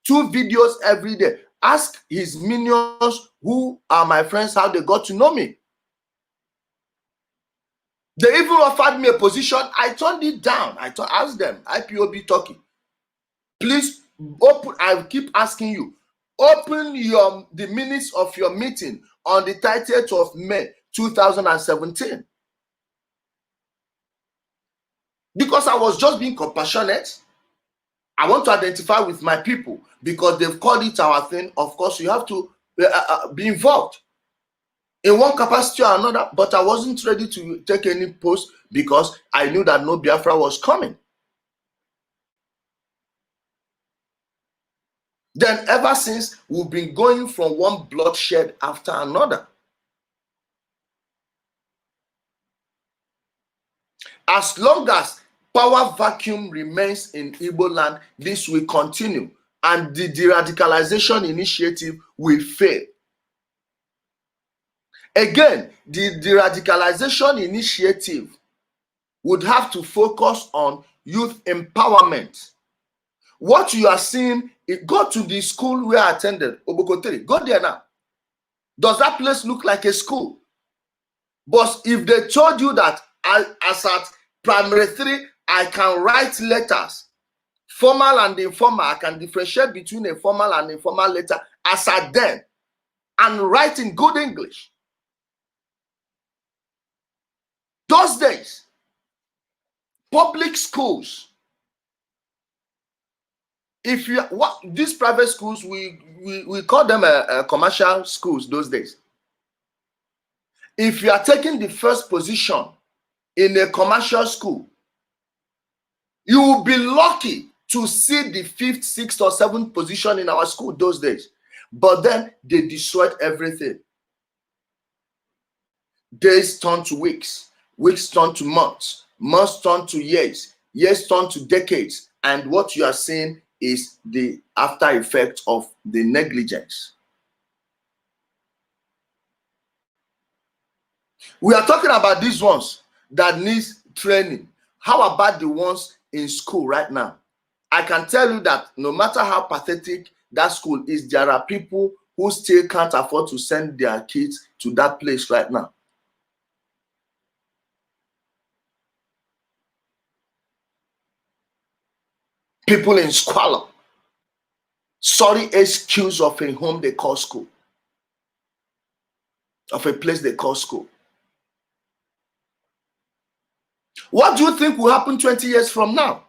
2 videos every day. Ask his minions, who are my friends, how they got to know me. They even offered me a position. I turned it down. I asked them, IPOB talking, please open. I keep asking you, open the minutes of your meeting on the 30th of May 2017. Because I was just being compassionate. I want to identify with my people because they've called it our thing. Of course, you have to be involved in one capacity or another, but I wasn't ready to take any post because I knew that no Biafra was coming. Then ever since, we've been going from one bloodshed after another. As long as power vacuum remains in Igbo land, this will continue, and the deradicalization initiative will fail. Again, the deradicalization initiative would have to focus on youth empowerment. What you are seeing, go to the school where I attended, Obokotere. Go there now. Does that place look like a school? But if they told you that as at primary 3, I can write letters, formal and informal, I can differentiate between a formal and informal letter as at then, and write in good English. Those days, public schools, if you these private schools, we call them commercial schools those days. If you are taking the first position in a commercial school, you will be lucky to see the 5th, 6th, or 7th position in our school those days. But then they destroyed everything. Days turned to weeks, weeks turned to months, months turned to years, years turned to decades, and what you are seeing is the after effect of the negligence. We are talking about these ones that needs training. How about the ones in school right now? I can tell you that no matter how pathetic that school is, there are people who still can't afford to send their kids to that place right now. People in squalor. Sorry excuse of a home they call school. Of a place they call school. What do you think will happen 20 years from now?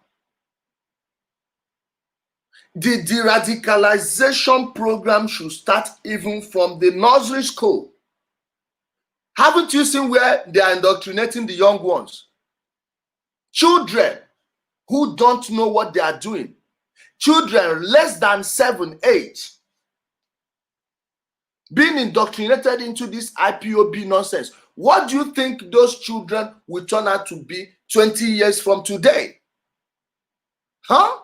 The deradicalization program should start even from the nursery school. Haven't you seen where they are indoctrinating the young ones? Children who don't know what they are doing. Children less than 7, 8 being indoctrinated into this IPOB nonsense. What do you think those children will turn out to be 20 years from today? Huh?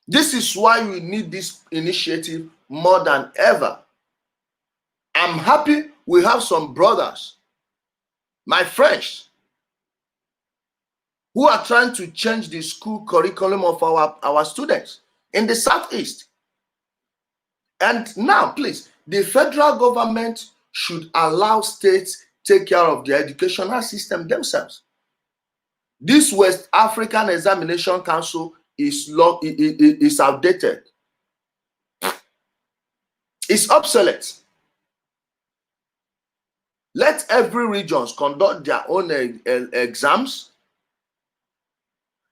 This is why we need this initiative more than ever. I'm happy we have some brothers, my friends, who are trying to change the school curriculum of our students in the Southeast. And now, please, the federal government should allow states take care of the educational system themselves. This West African Examination Council is outdated. It's obsolete. Let every region conduct their own exams.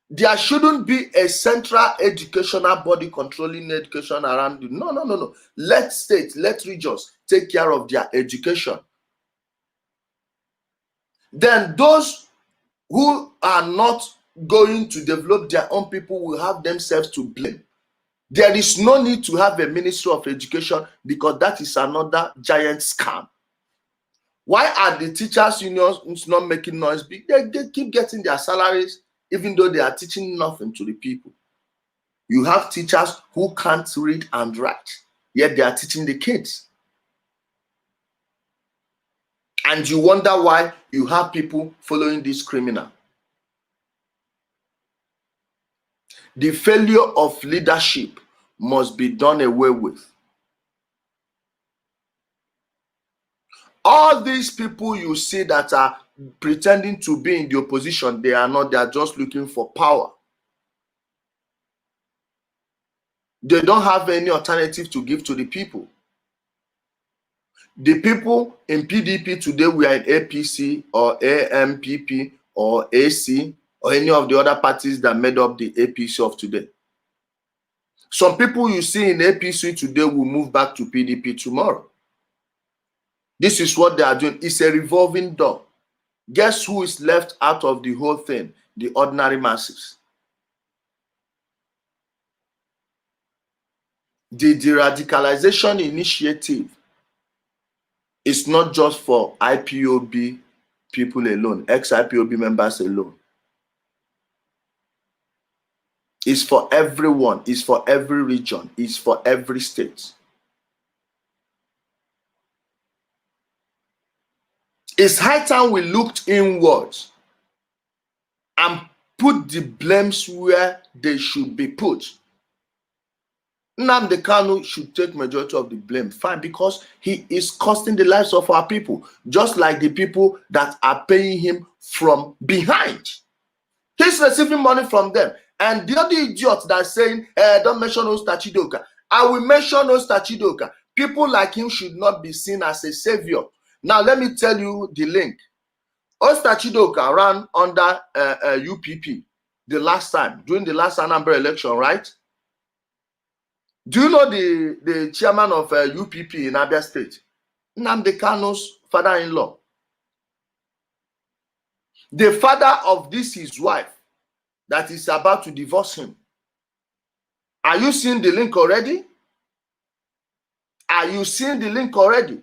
There shouldn't be a central educational body controlling education around you. No. Let states, let regions take care of their education. Then those who are not going to develop their own people will have themselves to blame. There is no need to have a Ministry of Education because that is another giant scam. Why are the teachers unions not making noise? They keep getting their salaries even though they are teaching nothing to the people. You have teachers who can't read and write, yet they are teaching the kids. And you wonder why you have people following this criminal. The failure of leadership must be done away with. All these people you see that are pretending to be in the opposition, they are not, they are just looking for power. They don't have any alternative to give to the people. The people in PDP today, we are in APC or AMPP or AC or any of the other parties that made up the APC of today. Some people you see in APC today will move back to PDP tomorrow. This is what they are doing. It's a revolving door. Guess who is left out of the whole thing? The ordinary masses. The deradicalization initiative is not just for IPOB people alone, ex-IPOB members alone. It's for everyone, it's for every region, it's for every state. It's high time we looked inwards and put the blames where they should be put. Nnamdi Kanu should take majority of the blame, fine, because he is costing the lives of our people, just like the people that are paying him from behind. He's receiving money from them. And the other idiot that's saying, don't mention Osta Chidoka. I will mention Osta Chidoka. People like him should not be seen as a savior. Now, let me tell you the link. Osta Chidoka ran under UPP the last time, during the last Anambra election, right? Do you know the chairman of UPP in Abia State? Nnamdi Kanu's father-in-law. The father of this his wife that is about to divorce him. Are you seeing the link already? Are you seeing the link already?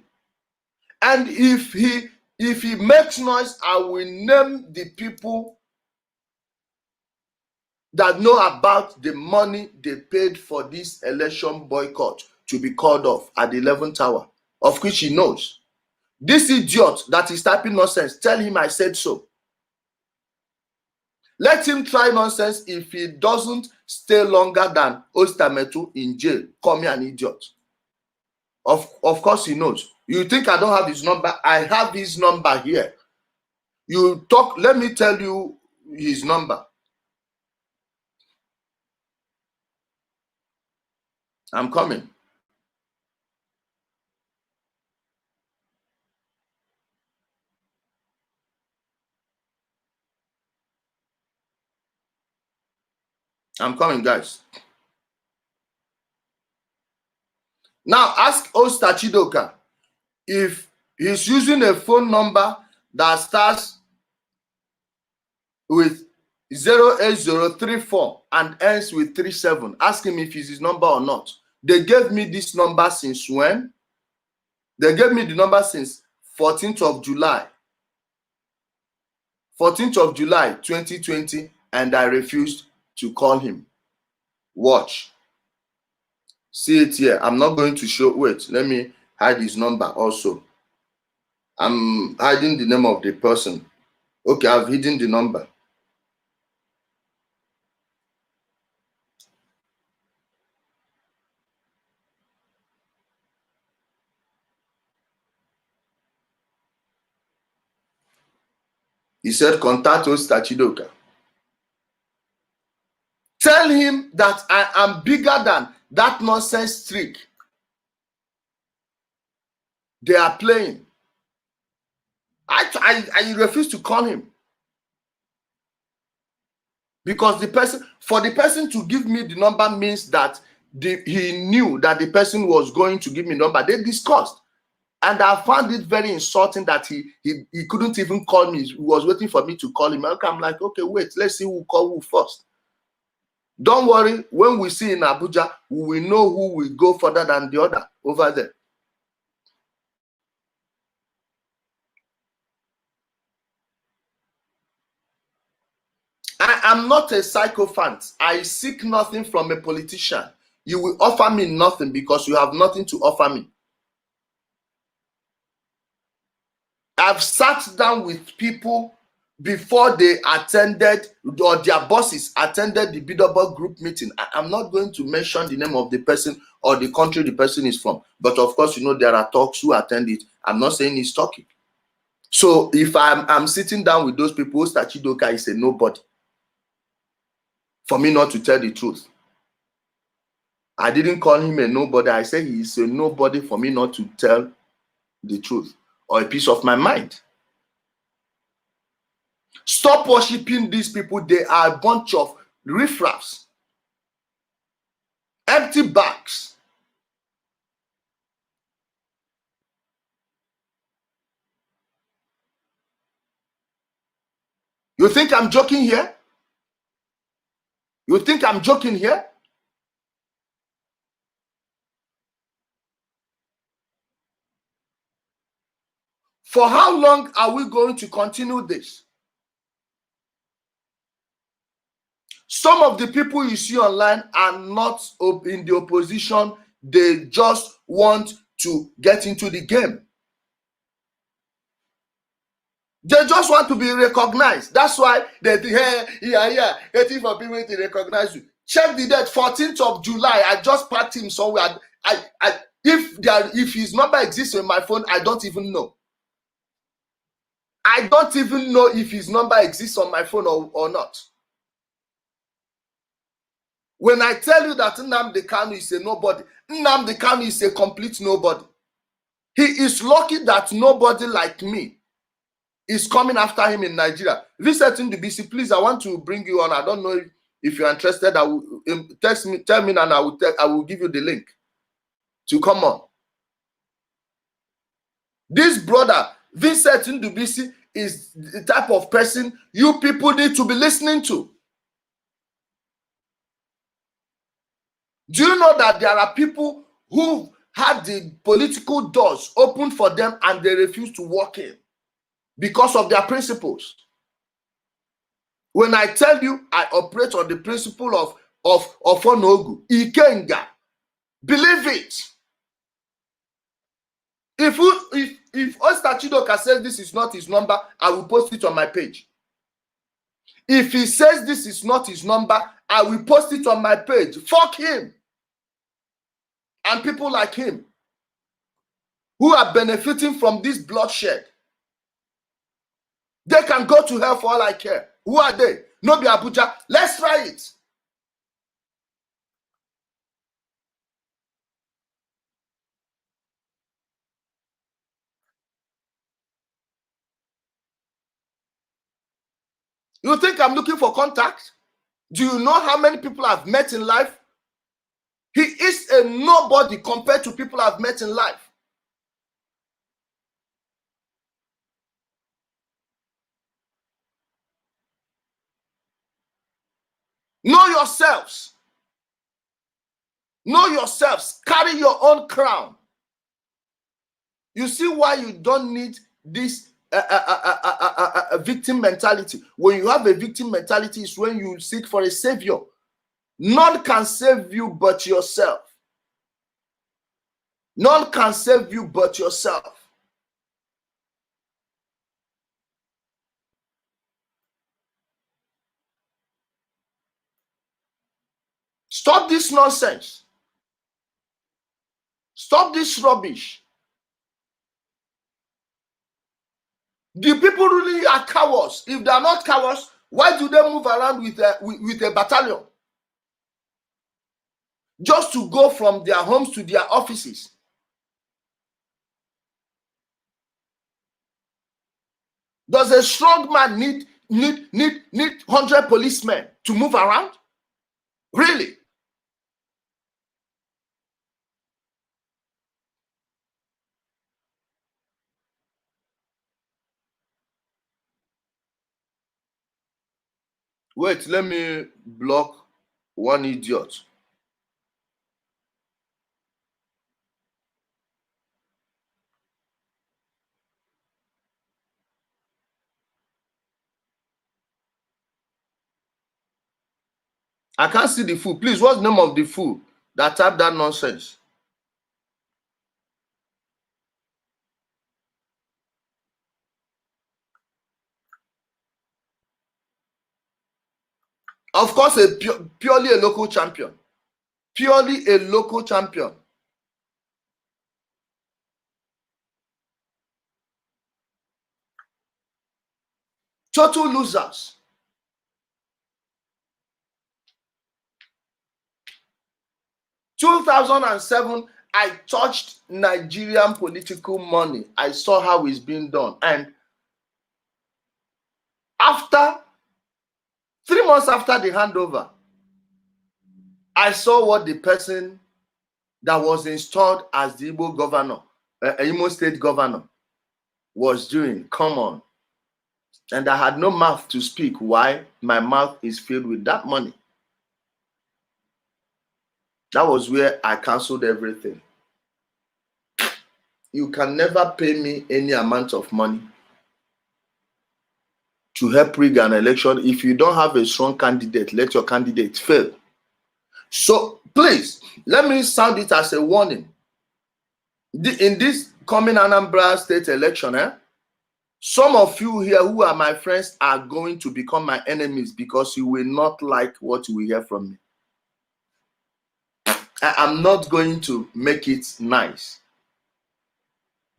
And if he makes noise, I will name the people that know about the money they paid for this election boycott to be called off at the 11th hour, of which he knows. This idiot that is typing nonsense, tell him I said so. Let him try nonsense. If he doesn't stay longer than Ostametu in jail, call me an idiot. Of course he knows. You think I don't have his number? I have his number here. You talk, let me tell you his number. I'm coming. I'm coming, guys. Now ask Osta Chidoka if he's using a phone number that starts with 08034 and ends with 37. Ask him if it's his number or not. They gave me this number since when? They gave me the number since 14th of July. 14th of July 2020, and I refused to call him. Watch. See it here. I'm not going to show. Wait, let me hide his number also. I'm hiding the name of the person. Okay, I've hidden the number. He said, contact Osta Chidoka. Tell him that I am bigger than that nonsense trick they are playing. I refuse to call him. Because for the person to give me the number means that he knew that the person was going to give me the number. They discussed. And I found it very insulting that he couldn't even call me. He was waiting for me to call him. I'm like, okay, wait, let's see who call who first. Don't worry, when we see in Abuja, we will know who will go further than the other over there. I am not a sycophant. I seek nothing from a politician. You will offer me nothing because you have nothing to offer me. I've sat down with people before they attended, or their bosses attended the Bidobot group meeting. I'm not going to mention the name of the person or the country the person is from. But of course, you know, there are talks who attend it. I'm not saying he's talking. So if I'm sitting down with those people, Osta Chidoka is a nobody. For me not to tell the truth. I didn't call him a nobody. I said he is a nobody for me not to tell the truth or a piece of my mind. Stop worshiping these people. They are a bunch of riffraffs, empty bags. You think I'm joking here? You think I'm joking here? For how long are we going to continue this? Some of the people you see online are not in the opposition. They just want to get into the game. They just want to be recognized. That's why they think, hey, yeah, waiting for people to recognize you. Check the date, 14th of July. I just packed him somewhere. If his number exists on my phone, I don't even know. I don't even know if his number exists on my phone or not. When I tell you that Nnamdi Kanu is a nobody, Nnamdi Kanu is a complete nobody. He is lucky that nobody like me is coming after him in Nigeria. Visit in the BC, please. I want to bring you on. I don't know if you're interested. I will text me, tell me, and I will give you the link to come on. This brother, Vincent Ndubisi, is the type of person you people need to be listening to. Do you know that there are people who had the political doors open for them and they refuse to walk in because of their principles? When I tell you I operate on the principle of Onogu, Ikenga, believe it. If Osta Chidoka says this is not his number, I will post it on my page. If he says this is not his number, I will post it on my page. Fuck him. And people like him who are benefiting from this bloodshed. They can go to hell for all I care. Who are they? No be Abuja. Let's try it. You think I'm looking for contact? Do you know how many people I've met in life? He is a nobody compared to people I've met in life. Know yourselves. Know yourselves. Carry your own crown. You see why you don't need this victim mentality. When you have a victim mentality, is when you seek for a savior. None can save you but yourself. None can save you but yourself. Stop this nonsense. Stop this rubbish. The people really are cowards. If they are not cowards, why do they move around with a battalion? Just to go from their homes to their offices. Does a strong man need 100 policemen to move around? Really? Wait, let me block one idiot. I can't see the fool. Please, what's the name of the fool that typed that nonsense? Of course, purely a local champion. Purely a local champion. Total losers. In 2007, I touched Nigerian political money. I saw how it's being done. And after 3 months after the handover, I saw what the person that was installed as the Igbo governor, Imo state governor, was doing. Come on. And I had no mouth to speak. Why? My mouth is filled with that money. That was where I canceled everything. You can never pay me any amount of money to help rig an election. If you don't have a strong candidate, let your candidate fail. So please, let me sound it as a warning. In this coming Anambra state election, some of you here who are my friends are going to become my enemies because you will not like what you will hear from me. I am not going to make it nice.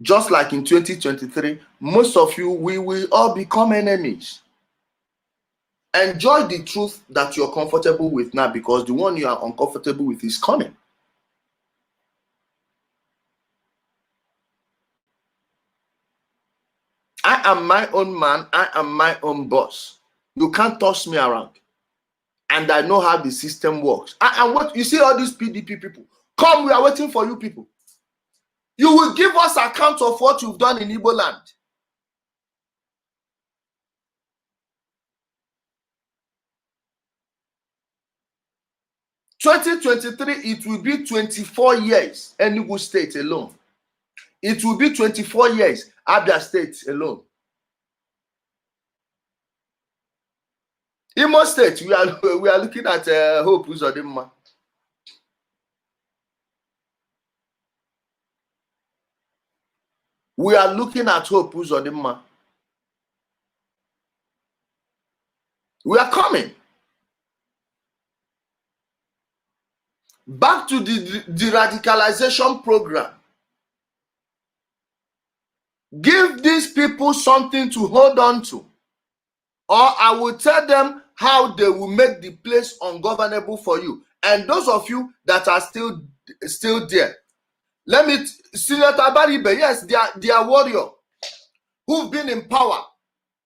Just like in 2023, most of you, we will all become enemies. Enjoy the truth that you're comfortable with now, because the one you are uncomfortable with is coming. I am my own man. I am my own boss. You can't toss me around. And I know how the system works. And what you see, all these PDP people, come, we are waiting for you people. You will give us account of what you've done in Igbo land. In 2023, it will be 24 years, Enugu State alone. It will be 24 years, Abia State alone. Imo State, we are looking at Hope Uzodimma. We are looking at Hope Uzodimma. We are coming. Back to the deradicalization program. Give these people something to hold on to, or I will tell them how they will make the place ungovernable for you. And those of you that are still there, let me, Senator Baribe, yes, they are warrior who've been in power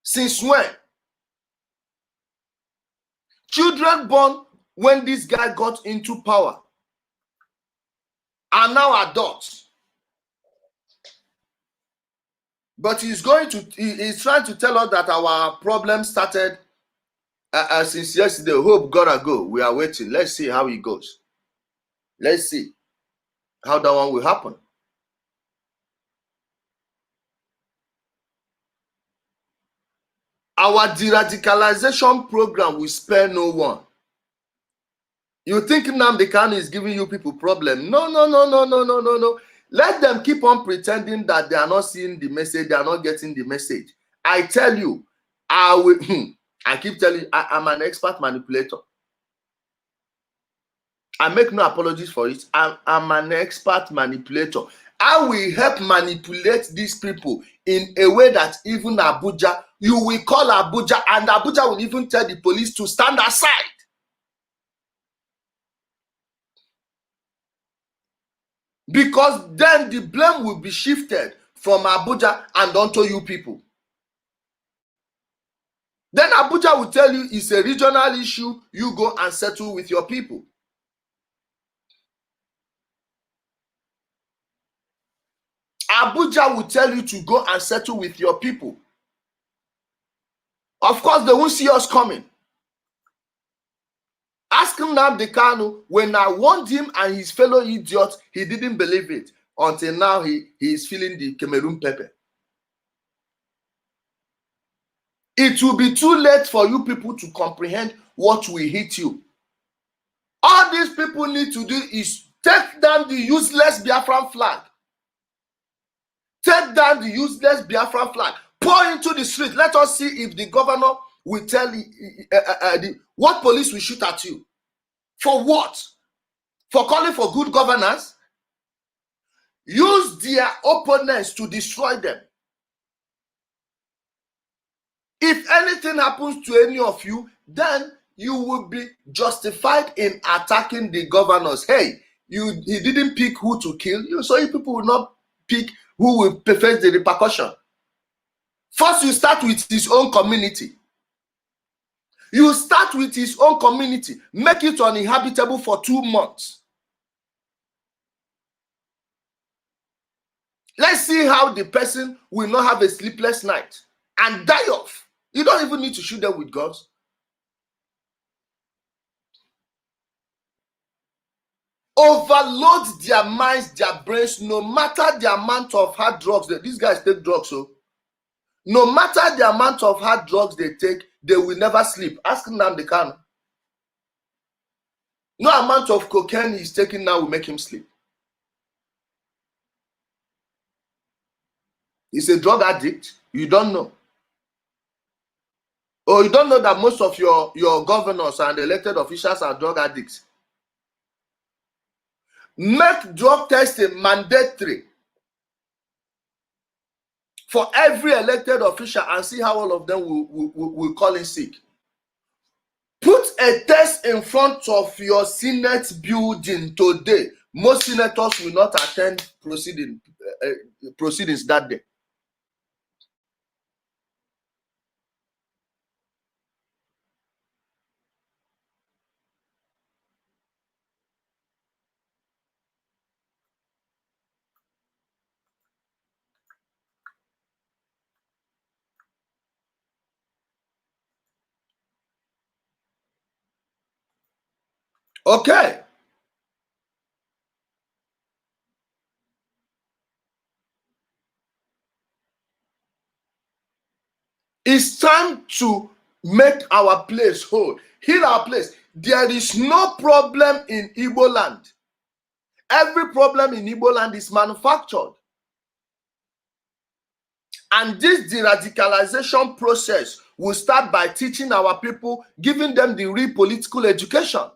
since when? Children born when this guy got into power are now adults. But he's trying to tell us that our problem started since yesterday. Hope gotta go. We are waiting. Let's see how it goes. Let's see how that one will happen. Our deradicalization program will spare no one. You think Nnamdi Kanu is giving you people problem? No. Let them keep on pretending that they are not seeing the message, they are not getting the message. I tell you, I keep telling you, I'm an expert manipulator. I make no apologies for it. I'm an expert manipulator. I will help manipulate these people in a way that even Abuja, you will call Abuja, and Abuja will even tell the police to stand aside. Because then the blame will be shifted from Abuja and onto you people. Then Abuja will tell you it's a regional issue, you go and settle with your people. Abuja will tell you to go and settle with your people. Of course, they won't see us coming. Ask Nnamdi Kanu, when I warned him and his fellow idiots, he didn't believe it. Until now, he is feeling the Cameroon pepper. It will be too late for you people to comprehend what will hit you. All these people need to do is take down the useless Biafran flag. Take down the useless Biafran flag. Pour into the street. Let us see if the governor will tell what police will shoot at you. For what? For calling for good governance? Use their opponents to destroy them. If anything happens to any of you, then you will be justified in attacking the governors. Hey, he didn't pick who to kill you, so you people will not pick who will face the repercussion. First, you start with his own community. You start with his own community. Make it uninhabitable for 2 months. Let's see how the person will not have a sleepless night and die off. You don't even need to shoot them with guns. Overload their minds, their brains, no matter the amount of hard drugs that these guys take drugs, so no matter the amount of hard drugs they take, they will never sleep. Ask Nnamdi Kanu. No amount of cocaine he's taking now will make him sleep. He's a drug addict. You don't know. Or you don't know that most of your governors and elected officials are drug addicts. Make drug testing mandatory for every elected official and see how all of them will call in sick. Put a test in front of your Senate building today. Most senators will not attend proceedings that day. Okay. It's time to make our place whole. Heal our place. There is no problem in Igbo land. Every problem in Igbo land is manufactured. And this deradicalization process will start by teaching our people, giving them the real political education.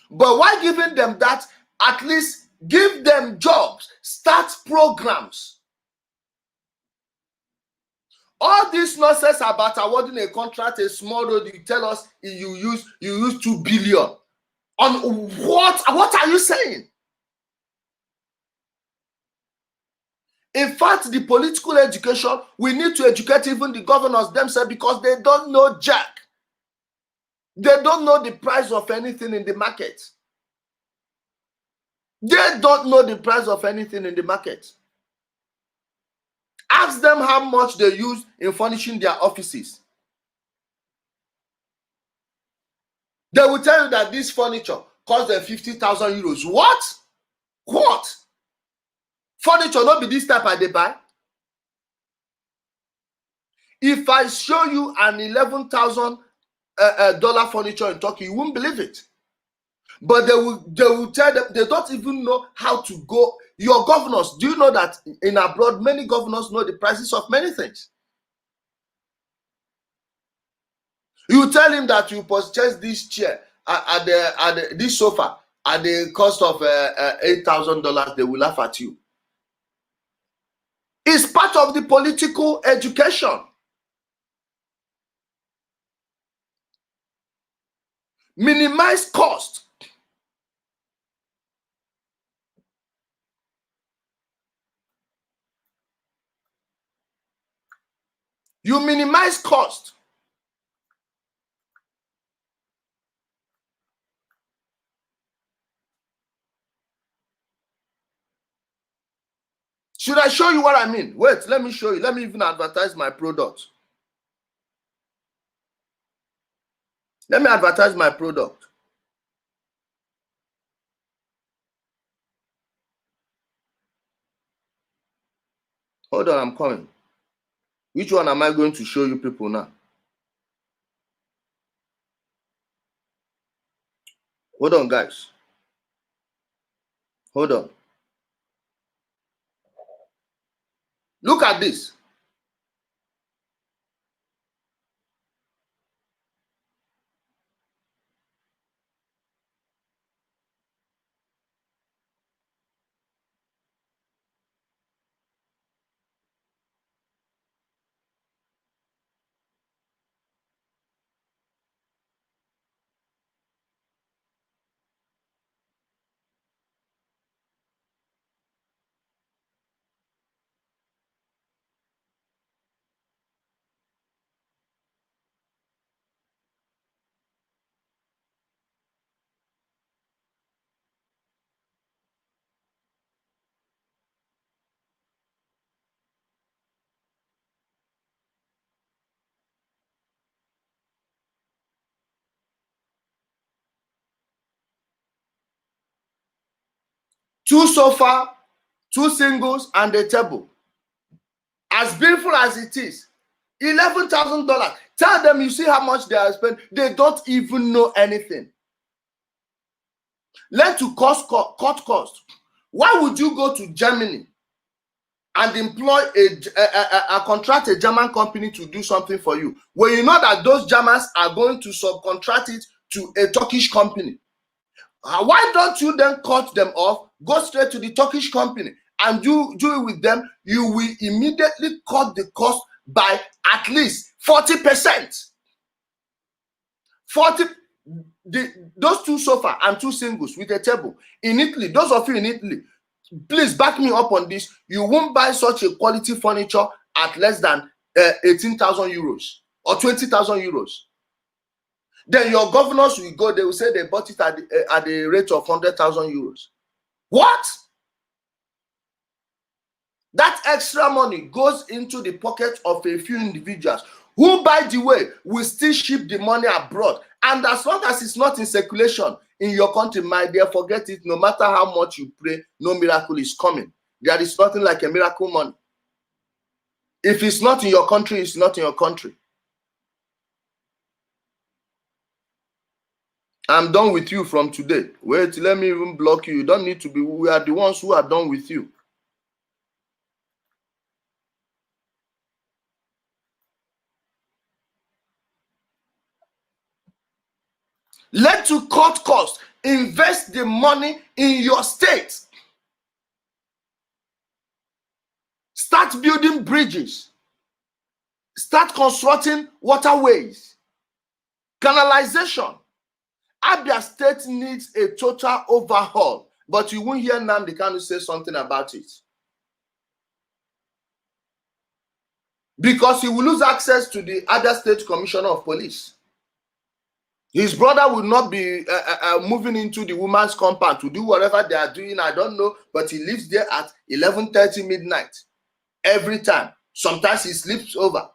But why giving them that? At least give them jobs, start programs. All this nonsense about awarding a contract, a small road, you tell us you use 2 billion. On what? What are you saying? In fact, the political education, we need to educate even the governors themselves because they don't know jack. They don't know the price of anything in the market. They don't know the price of anything in the market. Ask them how much they use in furnishing their offices. They will tell you that this furniture cost them 50,000 euros. What? What? Furniture not be this type I dey buy. If I show you an $11,000 furniture in Turkey, you won't believe it. But they will tell them they don't even know how to go. Your governors, do you know that in abroad, many governors know the prices of many things? You tell him that you purchase this chair this sofa at the cost of $8,000, they will laugh at you. It's part of the political education. Minimize cost. You minimize cost. Should I show you what I mean? Wait, let me show you. Let me even advertise my product. Let me advertise my product. Hold on, I'm coming. Which one am I going to show you people now? Hold on, guys. Hold on. Look at this. Two sofa, two singles, and a table. As beautiful as it is, $11,000. Tell them you see how much they are spending. They don't even know anything. Learn to cut cost. Why would you go to Germany and employ a contract a German company to do something for you when you know that those Germans are going to subcontract it to a Turkish company? Why don't you then cut them off, go straight to the Turkish company and do it with them? You will immediately cut the cost by at least 40%. 40. Those two sofa and two singles with a table in Italy. Those of you in Italy, please back me up on this. You won't buy such a quality furniture at less than 18,000 euros or 20,000 euros. Then your governors will go, they will say they bought it at the rate of 100,000 euros. What? That extra money goes into the pocket of a few individuals who, by the way, will still ship the money abroad. And as long as it's not in circulation in your country, my dear, forget it. No matter how much you pray, no miracle is coming. There is nothing like a miracle money. If it's not in your country, it's not in your country. I'm done with you from today. Wait, let me even block you. You don't need to be. We are the ones who are done with you. Learn to cut costs. Invest the money in your state. Start building bridges. Start constructing waterways. Canalization. Abia State needs a total overhaul, but you won't hear Nnamdi Kanu say something about it. Because he will lose access to the other state commissioner of police. His brother will not be moving into the woman's compound to do whatever they are doing. I don't know, but he lives there at 11:30 midnight every time. Sometimes he sleeps over.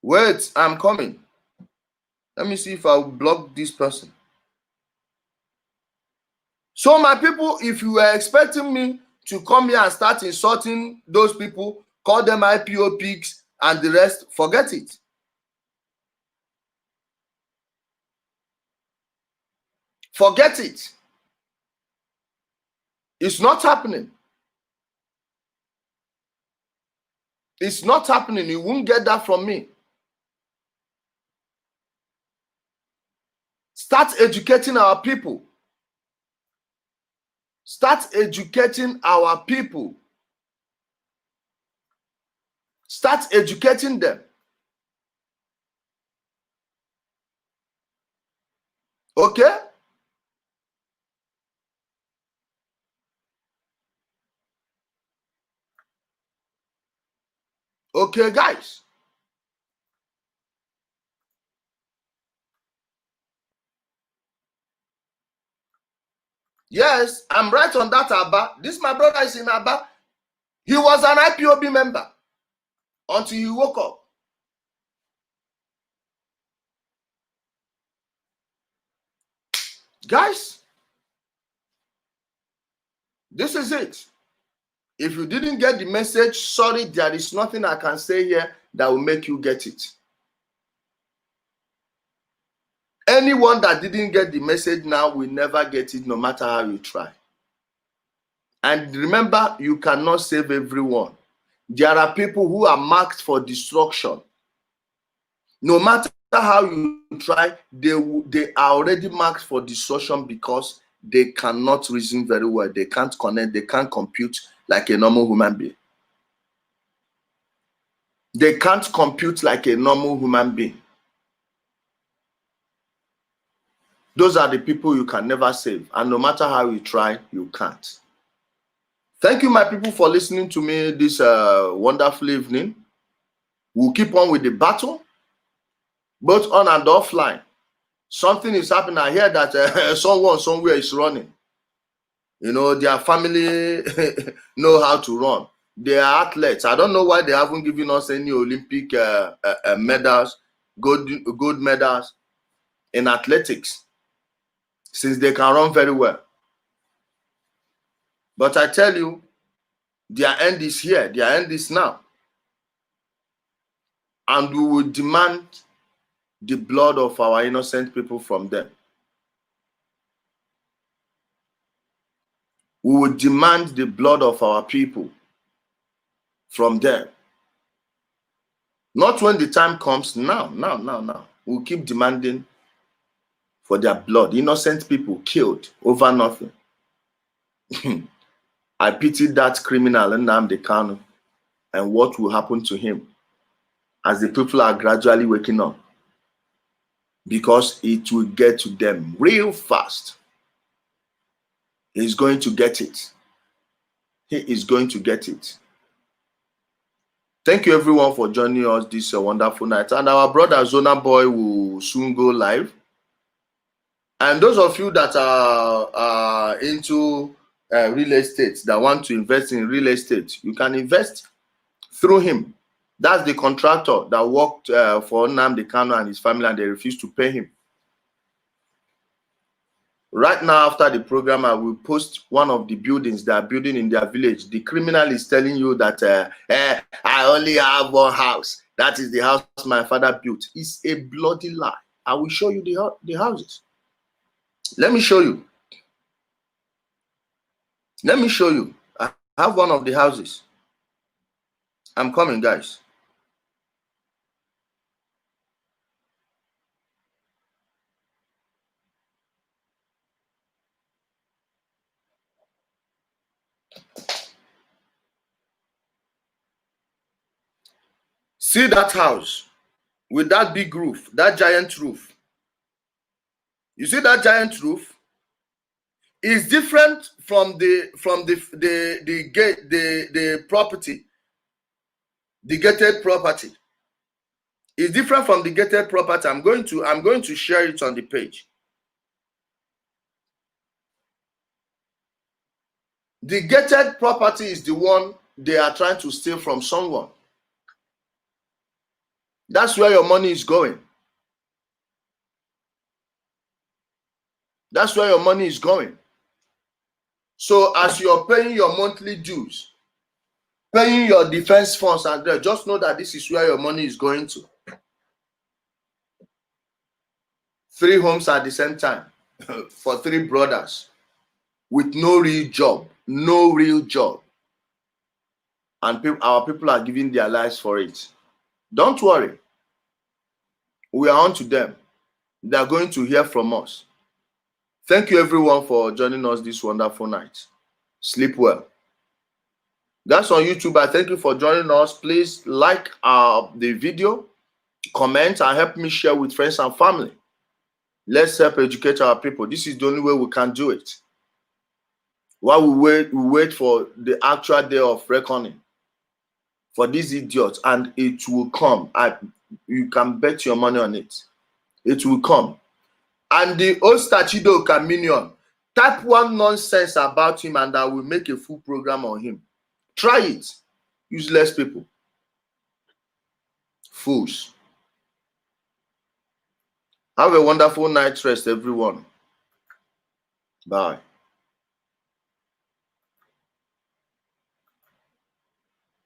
Wait, I'm coming. Let me see if I'll block this person. So my people, if you were expecting me to come here and start insulting those people, call them IPO pigs and the rest, forget it. Forget it. It's not happening. It's not happening. You won't get that from me. Start educating our people. Start educating our people. Start educating them. Okay? Okay, guys. Yes, I'm right on that, Abba. This my brother is in Abba. He was an IPOB member until he woke up. Guys, this is it. If you didn't get the message, sorry, there is nothing I can say here that will make you get it. Anyone that didn't get the message now will never get it, no matter how you try. And remember, you cannot save everyone. There are people who are marked for destruction. No matter how you try, they are already marked for destruction because they cannot reason very well. They can't connect. They can't compute like a normal human being. They can't compute like a normal human being. Those are the people you can never save. And no matter how you try, you can't. Thank you, my people, for listening to me this wonderful evening. We'll keep on with the battle, both on and offline. Something is happening. I hear that someone somewhere is running. You know, their family know how to run. They are athletes. I don't know why they haven't given us any Olympic medals, gold medals in athletics, since they can run very well. But I tell you, their end is here. Their end is now. And we will demand the blood of our innocent people from them. We will demand the blood of our people from them. Not when the time comes, now. We'll keep demanding for their blood. Innocent people killed over nothing. I pity that criminal Nnamdi Kanu and what will happen to him as the people are gradually waking up, because it will get to them real fast. He's going to get it. He is going to get it. Thank you everyone for joining us this wonderful night. And our brother Zona Boy will soon go live. And those of you that are into real estate, that want to invest in real estate, you can invest through him. That's the contractor that worked for Nnamdi Kanu and his family, and they refused to pay him. Right now, after the program, I will post one of the buildings they are building in their village. The criminal is telling you that I only have one house. That is the house my father built. It's a bloody lie. I will show you the houses. Let me show you. Let me show you. I have one of the houses. I'm coming, guys. See that house with that big roof, that giant roof. You see that giant roof? is different from the property, the gated property. Is different from the gated property. I'm going to share it on the page. The gated property is the one they are trying to steal from someone. That's where your money is going. That's where your money is going. So as you're paying your monthly dues, paying your defense funds, and just know that this is where your money is going to. 3 homes at the same time for 3 brothers with no real job, and our people are giving their lives for it. Don't worry, we are on to them. They are going to hear from us. Thank you everyone for joining us this wonderful night. Sleep well. That's on YouTube. I thank you for joining us. Please like the video, comment, and help me share with friends and family. Let's help educate our people. This is the only way we can do it. While we wait for the actual day of reckoning for these idiots, and it will come. You can bet your money on it. It will come. And the Ostachido Caminion, type one nonsense about him and I will make a full program on him. Try it. Useless people. Fools. Have a wonderful night's rest, everyone. Bye.